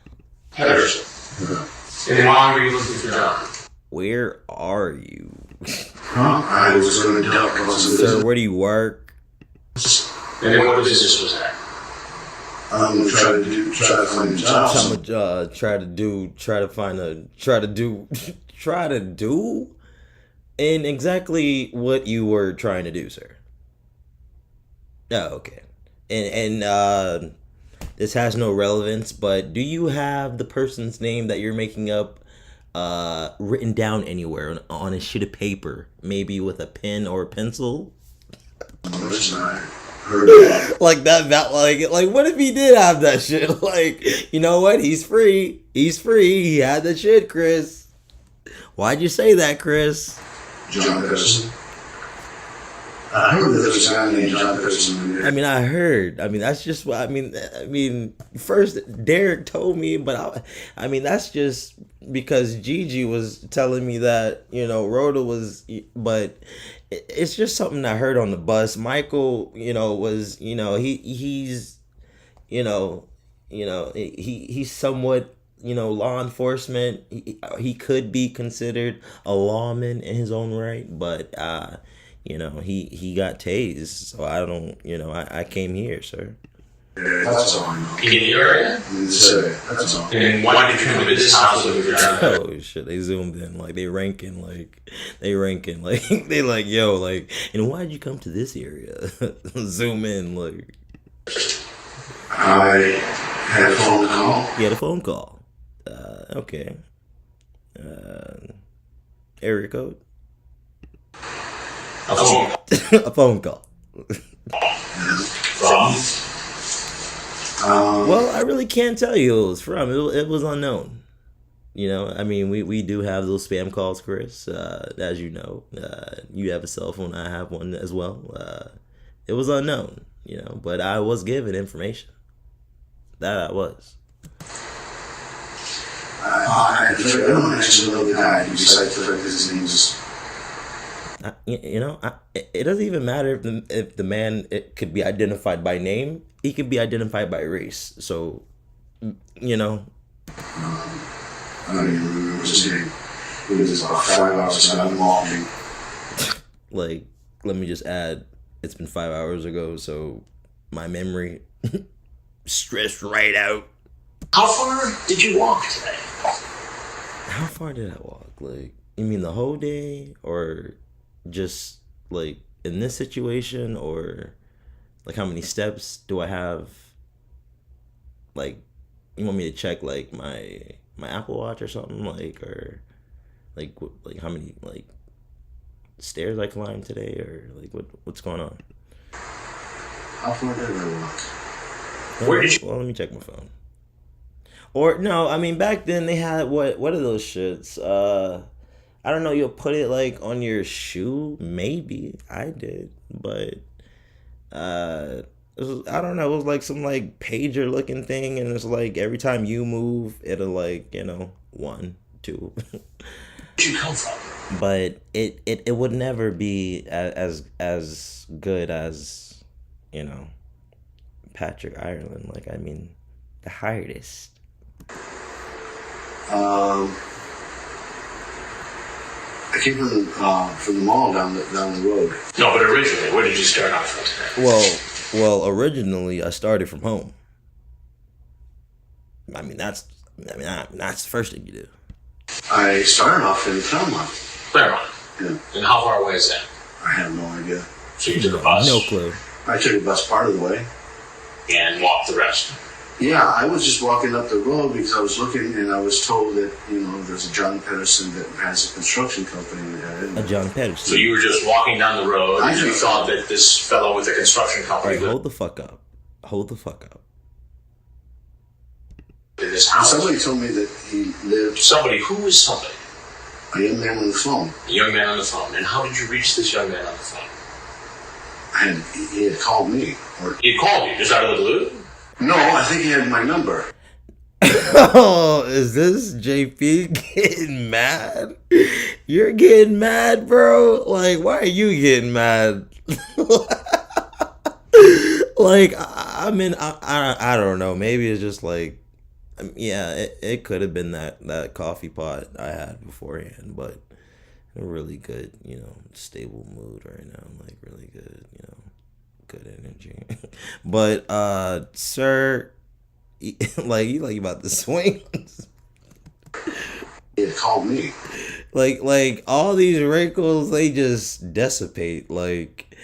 Pedersen. And why were you looking for John? Where are you? I was going to duck on some Sir, where do you work? And what business was that? I'm going to try to find a job. Try to do and exactly what you were trying to do, sir. Oh, okay. And this has no relevance, but do you have the person's name that you're making up written down anywhere on a sheet of paper, maybe with a pen or a pencil? Like that like what if he did have that shit? Like, you know what? He's free. He had that shit, Chris. Why'd you say that, Chris? John Pedersen. I heard that there was a guy named John Pedersen. I heard. That's just what I mean. First, Derek told me, but that's just because Gigi was telling me that, Rhoda was, but it's just something I heard on the bus. Michael, was, he's somewhat, law enforcement. He could be considered a lawman in his own right, but, he got tased, so I don't, I came here, sir. Yeah, that's all I know. In the area? That's all. And why did you come to this house with your John? Oh shit, they zoomed in, like they ranking, they like, yo, like, and why did you come to this area? Zoom in, like. I had a phone call. You had a phone call. Okay. Area code? A phone. A phone call. From? Well, I really can't tell you who it was from. It was unknown. We do have those spam calls, Chris. As you know, you have a cell phone. I have one as well. It was unknown, but I was given information. That I was. I don't actually know the guy besides the fact that his name is. It doesn't even matter if the man could be identified by name. He could be identified by race. So, I don't even remember his name. It was about 5 hours ago. I'm walking. Like, let me just add, it's been 5 hours ago, so my memory stressed right out. How far did you walk today? How far did I walk? Like, you mean the whole day, or just like in this situation, or like how many steps do I have? Like, you want me to check like my Apple Watch or something, like, or like how many, like stairs I climbed today, or like what's going on? How far did I walk? Where did you? Well, let me check my phone. Or no, I mean back then they had what are those shits? I don't know. You'll put it like on your shoe. Maybe I did, but it was, I don't know. It was like some like pager looking thing, and it's like every time you move, it'll like 1, 2. Where'd you come from? But it would never be as good as Patrick Ireland. Like I mean, the hardest. I came from the mall down the road. No, but originally, where did you start off from? Well, originally I started from home. I mean that's the first thing you do. I started off in Claremont. Claremont. Yeah. And how far away is that? I have no idea. So you took a bus? No clue. I took a bus part of the way. And walked the rest? Yeah, I was just walking up the road because I was looking and I was told that, there's a John Pedersen that has a construction company. A John Pedersen. So you were just walking down the road and you thought that this fellow with the construction company... All right, hold the fuck up. In this house? Somebody told me that he lived... Somebody? Who is somebody? A young man on the phone. A young man on the phone. And how did you reach this young man on the phone? He had called me. He called you just out of the blue? No, I think he had my number. Oh, is this JP getting mad? You're getting mad, bro? Like, why are you getting mad? Like, I mean, I don't know. Maybe it's just like, yeah, it could have been that coffee pot I had beforehand, but in a really good, stable mood right now. Like, really good, good energy. But sir, like you about to swing. It called me. Like all these wrinkles, they just dissipate. Like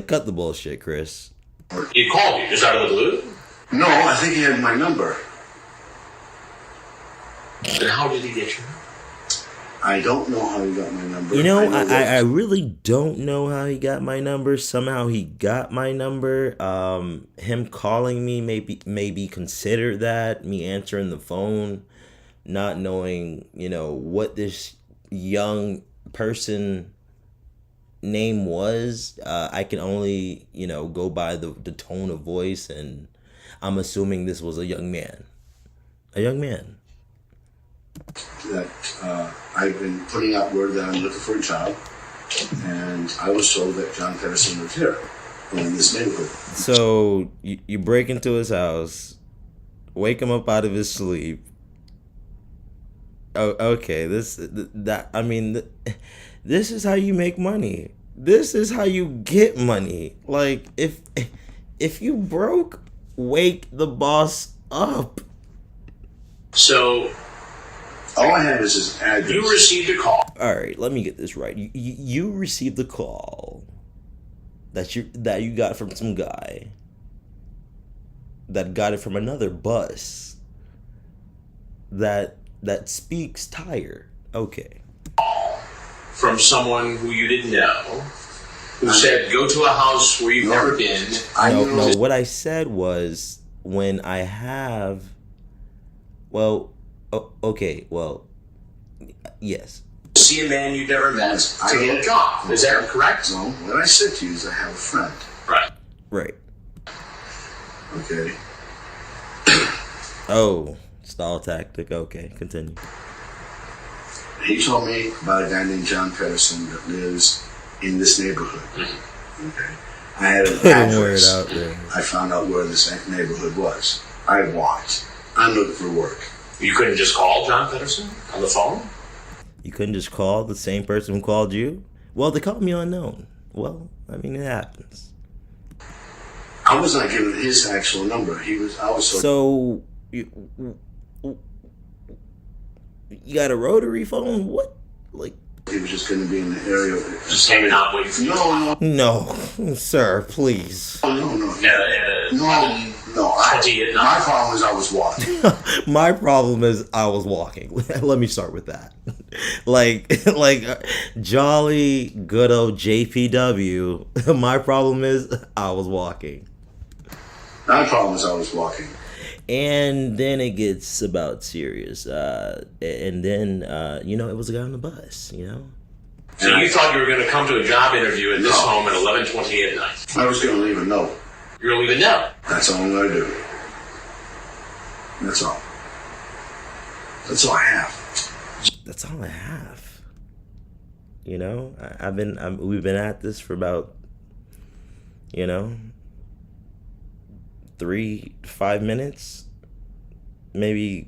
cut the bullshit, Chris. He called you just out of the blue? No, I think he had my number. And how did he get you? I don't know how he got my number. I really don't know how he got my number. Somehow he got my number. Him calling me maybe consider that. Me answering the phone, not knowing, what this young person name was. I can only, go by the tone of voice, and I'm assuming this was a young man. A young man. That I've been putting out word that I'm looking for a job, and I was told that John Pedersen lived here in this neighborhood. So you break into his house, wake him up out of his sleep. Oh, okay. This is how you make money. This is how you get money. Like if you broke, wake the boss up. So. All I have is his address. You received a call. All right, let me get this right. You received the call that you got from some guy that got it from another bus that speaks tire. Okay. From someone who you didn't know, who said, go to a house where you've never been. No, what I said was when I have, okay, yes. See a man you've never met to get a job. Is that correct? No, what I said to you is I have a friend. Right. Okay. Oh, stall tactic. Okay, continue. He told me about a guy named John Pedersen that lives in this neighborhood. Mm-hmm. Okay. I had an address. Out there. I found out where this neighborhood was. I walked. I'm looking for work. You couldn't just call John Pedersen on the phone? You couldn't just call the same person who called you? Well, they called me unknown. Well, I mean, it happens. I was not given his actual number. So you got a rotary phone? What? Like he was just going to be in the area. Just hanging out waiting for you. No, sir, please. No. No, my problem is I was walking. My problem is I was walking. Let me start with that. like jolly good old JPW. My problem is I was walking. My problem is I was walking. And then it gets about serious. And then it was a guy on the bus. So you thought you were going to come to a job interview at this home at 11:20 at night? I was going to leave a note. You're going to leave a note? That's all I'm going to do. That's all. That's all I have. That's all I have. We've been at this for about 3 to 5 minutes, maybe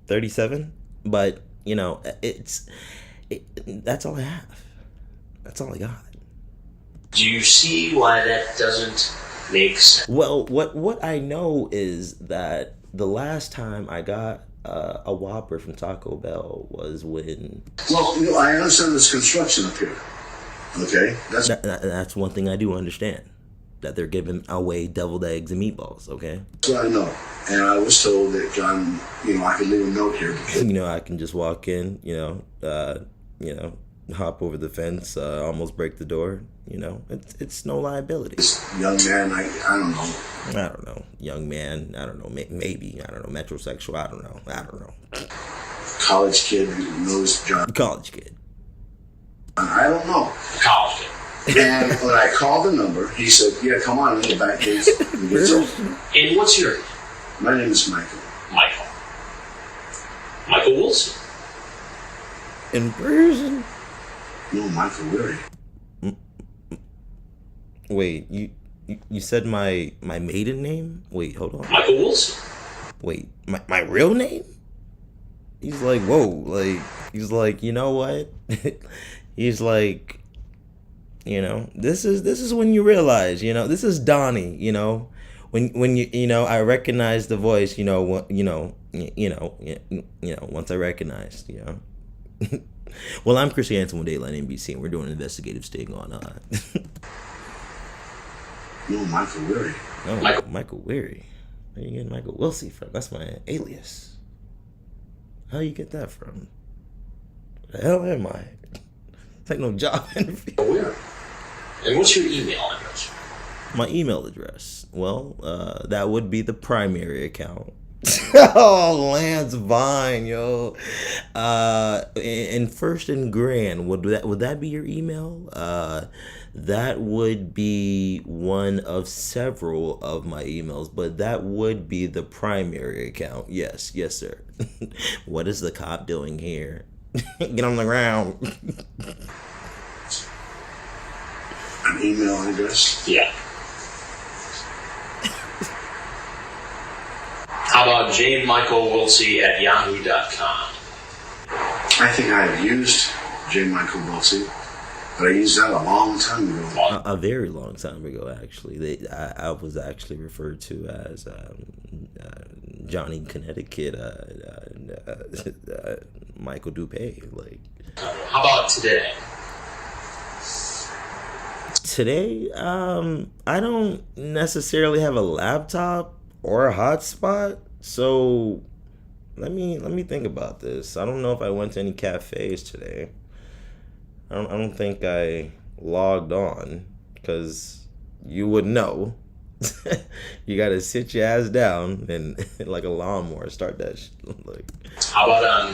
37. But that's all I have. That's all I got. Do you see why that doesn't make sense? Well, what I know is that the last time I got a Whopper from Taco Bell was when... Well, I understand there's construction up here. Okay? That's one thing I do understand. That they're giving away deviled eggs and meatballs, okay? That's what I know. And I was told that John, I could leave a note here. Because, I can just walk in, hop over the fence, almost break the door. It's no liability. This young man, I don't know. I don't know. Young man, I don't know. Maybe, I don't know. Metrosexual, I don't know. College kid who knows John. College kid. I don't know. College kid. And when I called the number, he said, "Yeah, come on in the back gate." And what's your name? My name is Michael. Michael Wilson. In person? No, Michael Weary. Wait, you said my maiden name? Wait, hold on. Michael Wilson. Wait, my real name? He's like, whoa, he's like, you know what? He's like, this is when you realize, this is Donnie, when I recognize the voice, once I recognized, Well, I'm Chris Hansen with Daylight NBC, and we're doing an investigative sting on No, Michael Weary. No, Michael Weary. Where you getting Michael Wilson from? That's my alias. How you get that from? Where the hell am I? It's like no job interview. Where? And what's your email address? My email address? Well, that would be the primary account. Oh, Lance Vine, yo. And First and Grand, would that be your email? That would be one of several of my emails, but that would be the primary account. Yes, sir. What is the cop doing here? Get on the ground. An email address? Yeah. How about jmichaelwilsey@yahoo.com? I think I have used J. Michael Wilsey, but I used that a long time ago. A very long time ago, actually. I was actually referred to as Johnny Connecticut, Michael Dupay. How about today? Today, I don't necessarily have a laptop or a hotspot, so let me think about this. I don't know if I went to any cafes today. I don't think I logged on, because you would know. You gotta sit your ass down and like a lawnmower start that shit. How about on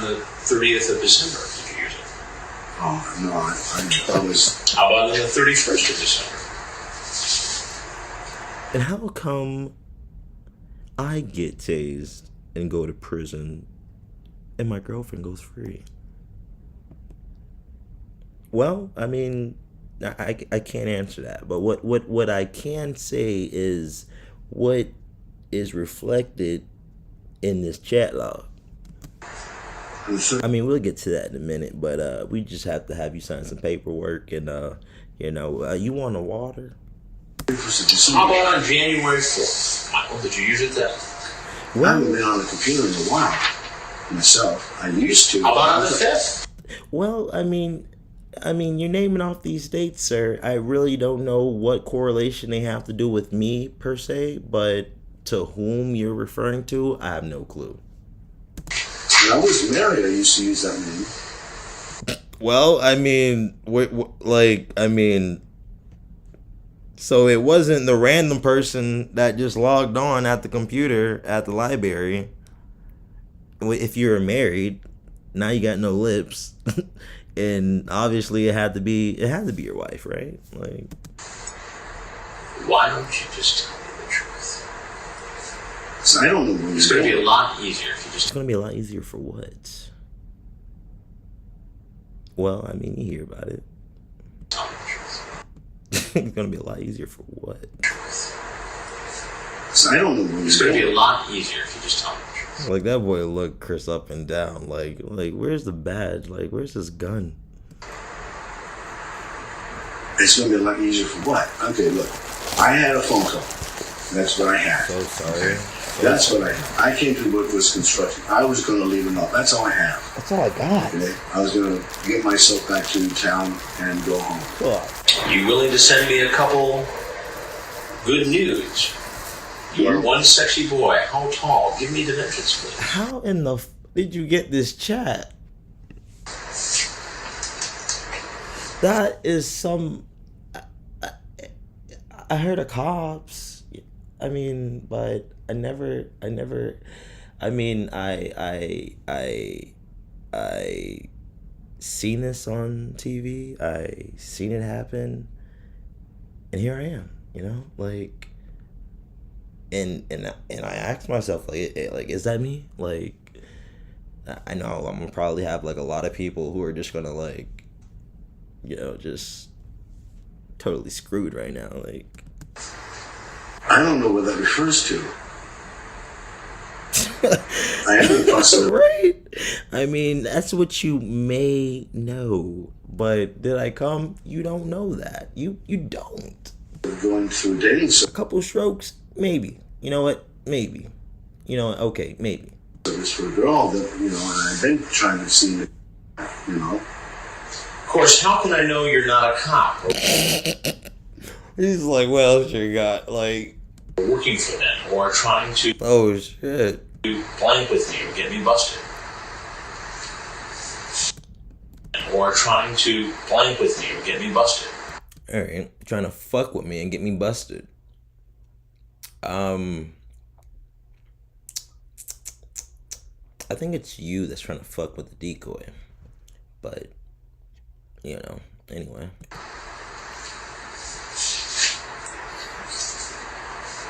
the 30th of December? Did you use it? Oh no, I was. How about on the 31st of December? And how come I get tased and go to prison and my girlfriend goes free? Well, I mean, I can't answer that. But what I can say is what is reflected in this chat log. I mean, we'll get to that in a minute, but we just have to have you sign some paperwork, and you want a water? How about on January 4th? Michael, did you use it then? Well, I haven't been on the computer in a while myself. I used to. How about on the 5th? Well, I mean, I mean, you're naming off these dates, sir. I really don't know what correlation they have to do with me, per se, but to whom you're referring to, I have no clue. When I was married, I used to use that name. Well, I mean, so it wasn't the random person that just logged on at the computer at the library. If you were married, now you got no lips, and obviously it had to be your wife, right? Like, why don't you just tell me the truth? So I don't know where it's going to be a lot easier if you just. It's going to be a lot easier for what? Well, I mean, you hear about it. Tell me the truth. It's going to be a lot easier for what? So I don't know where it's going to be a lot easier if you just tell me the truth. Like, that boy looked Chris up and down. Like, where's the badge? Like, where's his gun? It's going to be a lot easier for what? Okay, look. I had a phone call. That's what I had. So sorry. Okay? That's what I had. I came to work with construction. I was going to leave it up. That's all I have. That's all I got. Okay? I was going to get myself back to town and go home. Cool. You willing to send me a couple good nudes? You are one sexy boy. How tall? Give me dimensions, please. How in the did you get this chat? That is some. I heard of cops. I mean, but I never. I mean, I seen this on TV. I seen it happen, and here I am. You know, like. And I asked myself, like, is that me? Like, I know I'm gonna probably have like a lot of people who are just gonna like, you know, just totally screwed right now. Like, I don't know what that refers to. I haven't possible. Right? I mean, that's what you may know, but did I come? You don't know that. You don't. Going through dating. A couple strokes. Maybe. You know what? Maybe. You know what? Okay, maybe. It's for a girl that, you know, and I've been trying to see it, you know. Of course, how can I know you're not a cop? He's like, well, sure got, like... working for them, or trying to... oh, shit. ...blank with me and get me busted. Or trying to blank with me and get me busted. Alright, trying to fuck with me and get me busted. I think it's you that's trying to fuck with the decoy. But, you know, anyway.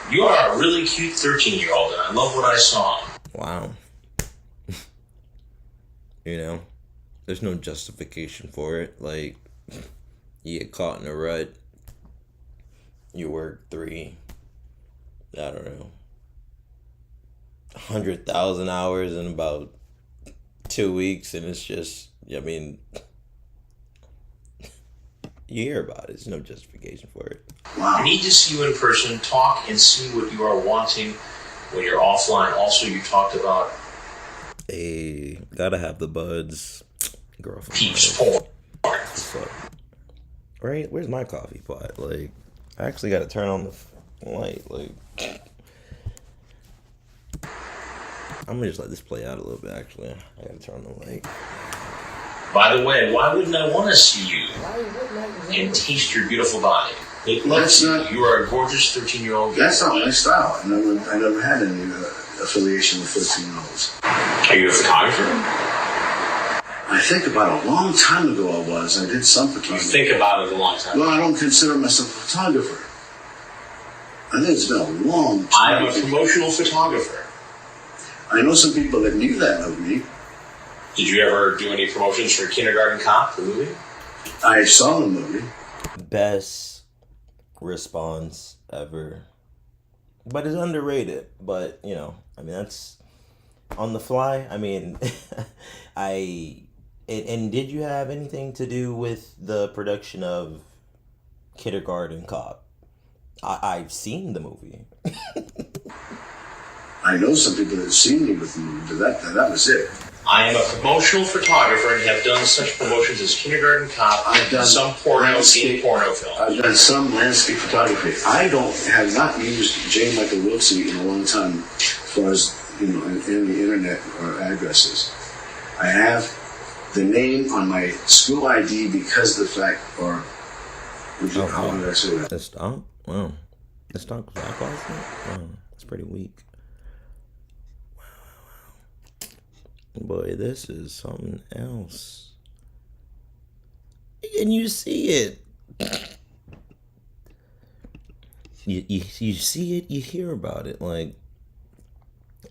You are a really cute 13-year-old, and I love what I saw. Wow. You know, there's no justification for it. Like, you get caught in a rut. You work 100,000 hours in about 2 weeks, and it's just, I mean, you hear about it. There's no justification for it. Wow. I need to see you in person, talk, and see what you are wanting when you're offline. Also, you talked about... hey, gotta have the buds. Girlfriend. Peeps porn. Right? Where's my coffee pot? Like, I actually gotta turn on the light. Like... I'm gonna just let this play out a little bit, actually. I gotta turn on the light. By the way, why wouldn't I want to see you and taste your beautiful body? Let's you are a gorgeous 13-year-old. That's not my style. I never had any affiliation with 13-year-olds. Are you a photographer? I think about a long time ago I was. I did some photography. You think about it a long time ago? Well, I don't consider myself a photographer. I think it's been a long time. I'm a promotional photographer. I know some people that knew that of me. Did you ever do any promotions for Kindergarten Cop, the movie? I saw the movie. Best response ever. But it's underrated. But, you know, I mean, that's on the fly. I mean, and did you have anything to do with the production of Kindergarten Cop? I've seen the movie. I know some people that have seen me with the movie, but that was it. I am a promotional photographer and have done such promotions as Kindergarten Cop and some porno scene porno film. I've done some landscape photography. I have not used J. Michael Wiltsey in a long time as far as, in the internet or addresses. I have the name on my school ID because of the fact, or how would I say that? The stomp? Wow. The stomp was that last night? Wow. That's pretty weak. Boy, this is something else. And you see it. You see it, you hear about it. Like,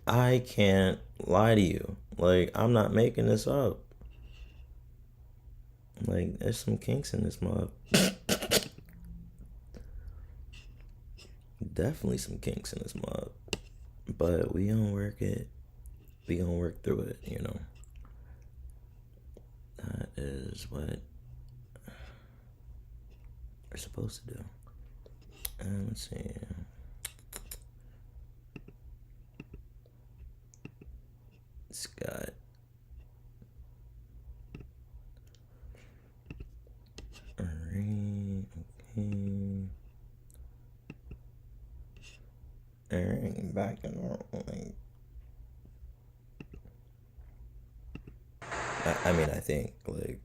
I can't lie to you. Like, I'm not making this up. Like, there's some kinks in this mob. Definitely some kinks in this mob. But we gonna work it. We gonna work through it, you know. That is what we're supposed to do. And let's see. Scott. Alright, okay. Alright, back to normal. I mean, I think, like,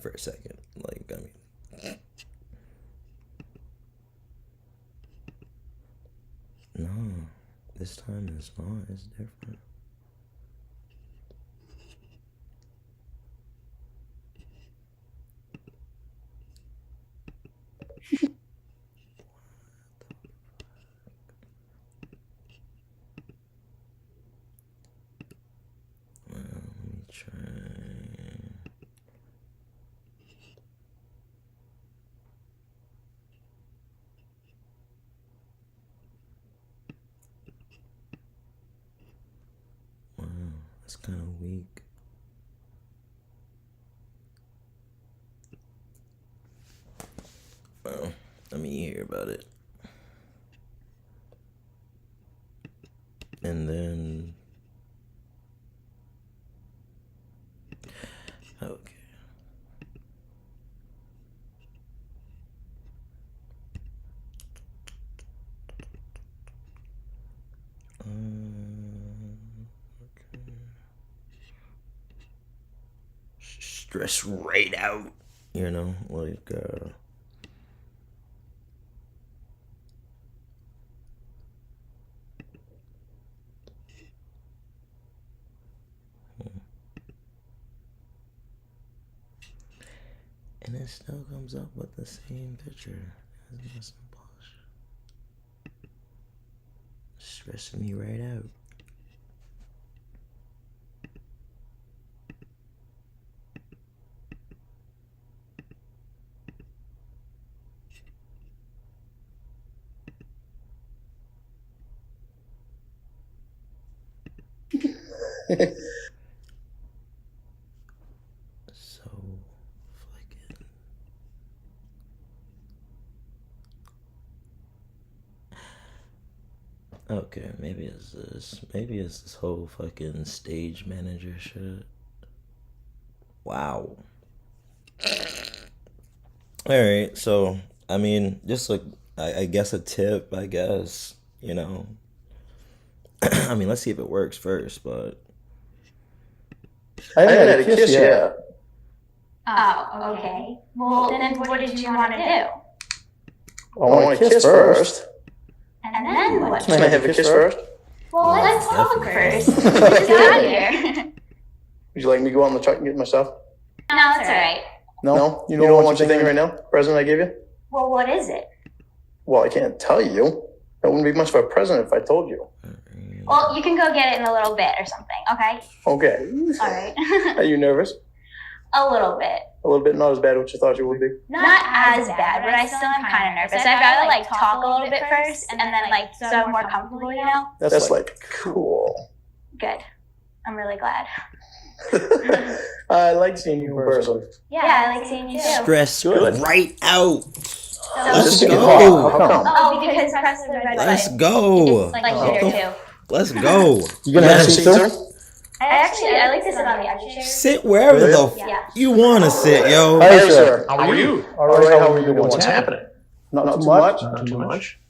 for a second, like, no, this time it's not, it's different. It's kind of weak. Well, let me hear about it. And then... okay. Stress right out, you know, like, and it still comes up with the same picture. Stressing me right out. So fucking. Okay, maybe it's this whole fucking stage manager shit. Wow. Alright, so I mean, just like I guess a tip, I guess, you know. I mean, let's see if it works first, but I haven't had a kiss yet. Oh, okay. Well, then what did you want to do? I want to kiss first. And then what? Can I have a kiss first? Well, let's talk first. Let's get out of here. Would you like me to go out on the truck and get my stuff? No, that's all right. No? You don't want your thing right now? Present I gave you? Well, what is it? Well, I can't tell you. That wouldn't be much of a present if I told you. Well, you can go get it in a little bit or something, okay? Okay. All right. Are you nervous? A little bit. A little bit, not as bad as you thought you would be. Not as bad, but I still am kind of nervous. I'd rather like talk a little bit first and then like so I'm more comfortable, you know? That's like cool. Good. I'm really glad. I like seeing you in person. Yeah, I like seeing you too. stress right out. So Let's This is go. How come? Oh, because press the red button. Let's go. It's like bitter too. Let's go. You gonna have a seat, sir? I like to sit on the other chair. Sit wherever you want to sit, yo. Hey, sir. How are you? All right, how are you doing? What's happening? Not too much. Not too much.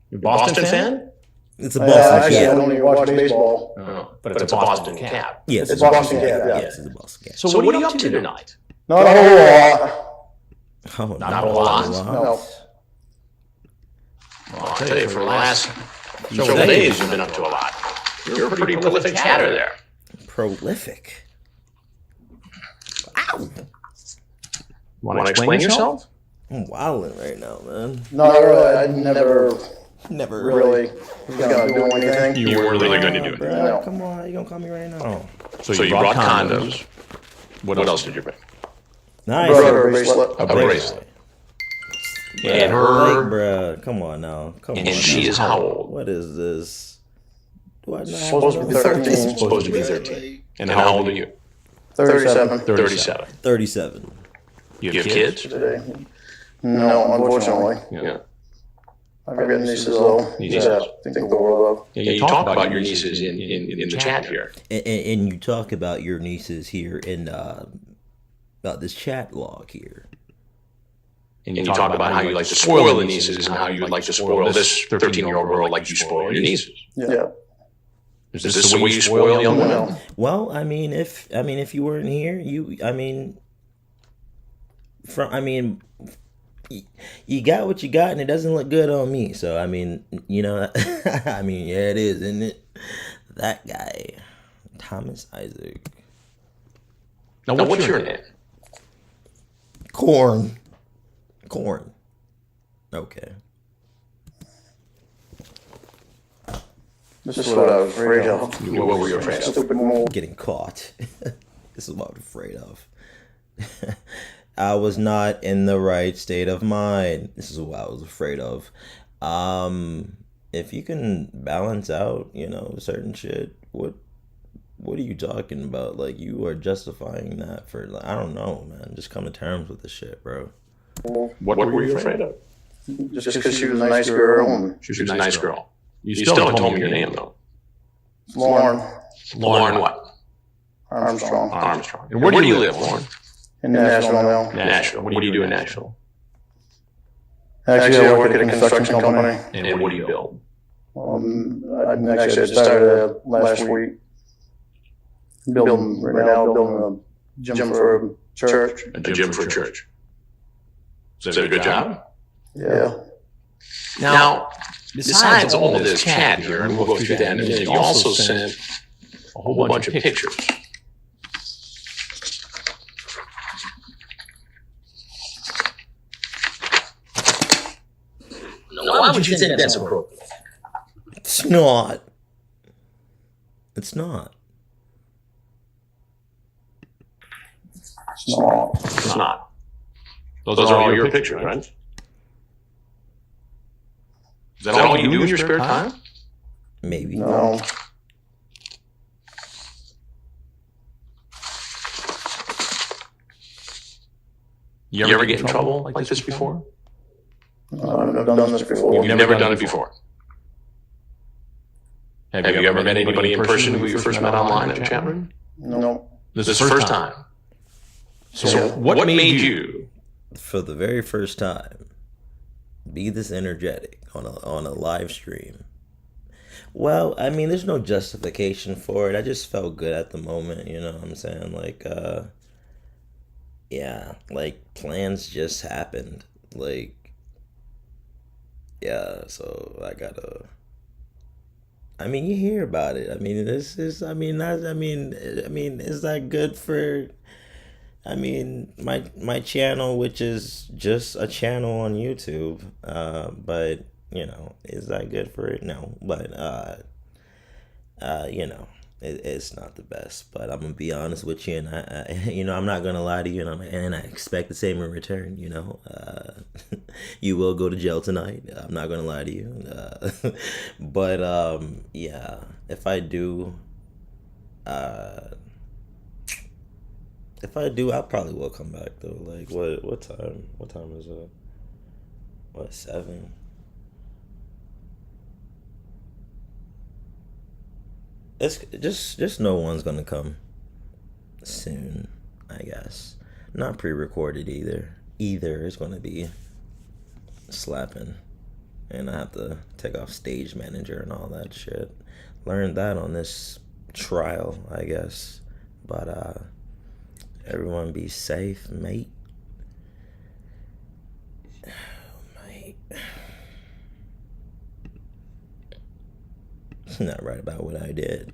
You a Boston fan? It's a Boston actually, I Cap. don't even watch baseball. No, but it's a Boston Cap. Yes, It's Boston Cap, yeah. Yes, it's a Boston Cap. So what are you up to tonight? Not a whole lot. Oh, Not a whole lot. No. Well, I'll tell you, for the last several days, you've been up to a lot. You're a pretty prolific chatter there. Prolific. Ow! Want to explain yourself? I'm wilding right now, man. No, really, I never really. was gonna do anything. You weren't really going to do it. Bro, come on, you gonna call me right now? So you brought condoms. What else did you bring? Nice. Brought her a bracelet. A bracelet. And her. Like, bruh, come on now. Come on. And she is how old? What is this? Do I not Supposed to be 13. Supposed to be 13. And how old are you? 37. 37. 37. You have kids? Today. No, unfortunately. Yeah. I've got nieces though. Nieces. Yeah, think the world of. Yeah, you talk about your nieces in the chat here. And you talk about your nieces here in about this chat log here. And you talk about how you like to spoil the nieces and how you would like to spoil this 13-year-old girl like you spoil your nieces. Yeah. Is this the way you spoil young women? No. Well, if you weren't here, you got what you got, and it doesn't look good on me. So yeah, it is, isn't it? That guy, Thomas Isaac. Now, what's your name? Corn. Okay. This is what I was afraid of. What were you afraid of? Stupid mole. Getting caught. This is what I'm afraid of. I was not in the right state of mind. This is what I was afraid of. If you can balance out, certain shit, what are you talking about? Like, you are justifying that for, like, I don't know, man. Just come to terms with the shit, bro. What were you afraid of? Just because she was a nice girl. And She was a nice girl. You still haven't told me your name, though. Lauren Lauren what? Armstrong. Armstrong. And where do you live, Lauren? In Nashville now. Nashville. What do you do in Nashville? Actually, I work at a construction company. And what do you build? I started last week. Building a gym for a church. A gym for a church. Is that a good job? Yeah. Now, besides all of this chat here, and we'll go through that in a minute, you also sent a whole bunch of pictures. Now, why would you think that's appropriate? It's not. It's not. It's not. Those are all your pictures, right? Is that all you do in your spare time? Maybe. No. You ever get in trouble like this before? I've done this before. You've never done it before. Have you ever met anybody in person who you first met online in a chat room? No. This is the first time. So what made you, for the very first time, be this energetic on a live stream? Well, I mean, there's no justification for it. I just felt good at the moment, you know what I'm saying? Like, yeah, like, plans just happened. Like, yeah, so I gotta, I mean, you hear about it. I mean, this is, I mean, is that good for, I mean, my channel, which is just a channel on YouTube, but, you know, is that good for it? No, but, you know, it's not the best, but I'm gonna be honest with you, and I you know, I'm not gonna lie to you, and I expect the same in return, you know. You will go to jail tonight. I'm not gonna lie to you, but yeah, if I do, I probably will come back though. Like, what time? What time is it? What, 7? it's just no one's gonna come soon, I guess. Not pre-recorded either. Either is gonna be slapping, and I have to take off stage manager and all that shit. Learned that on this trial, I guess. But everyone be safe, mate. Mate. Not right about what I did.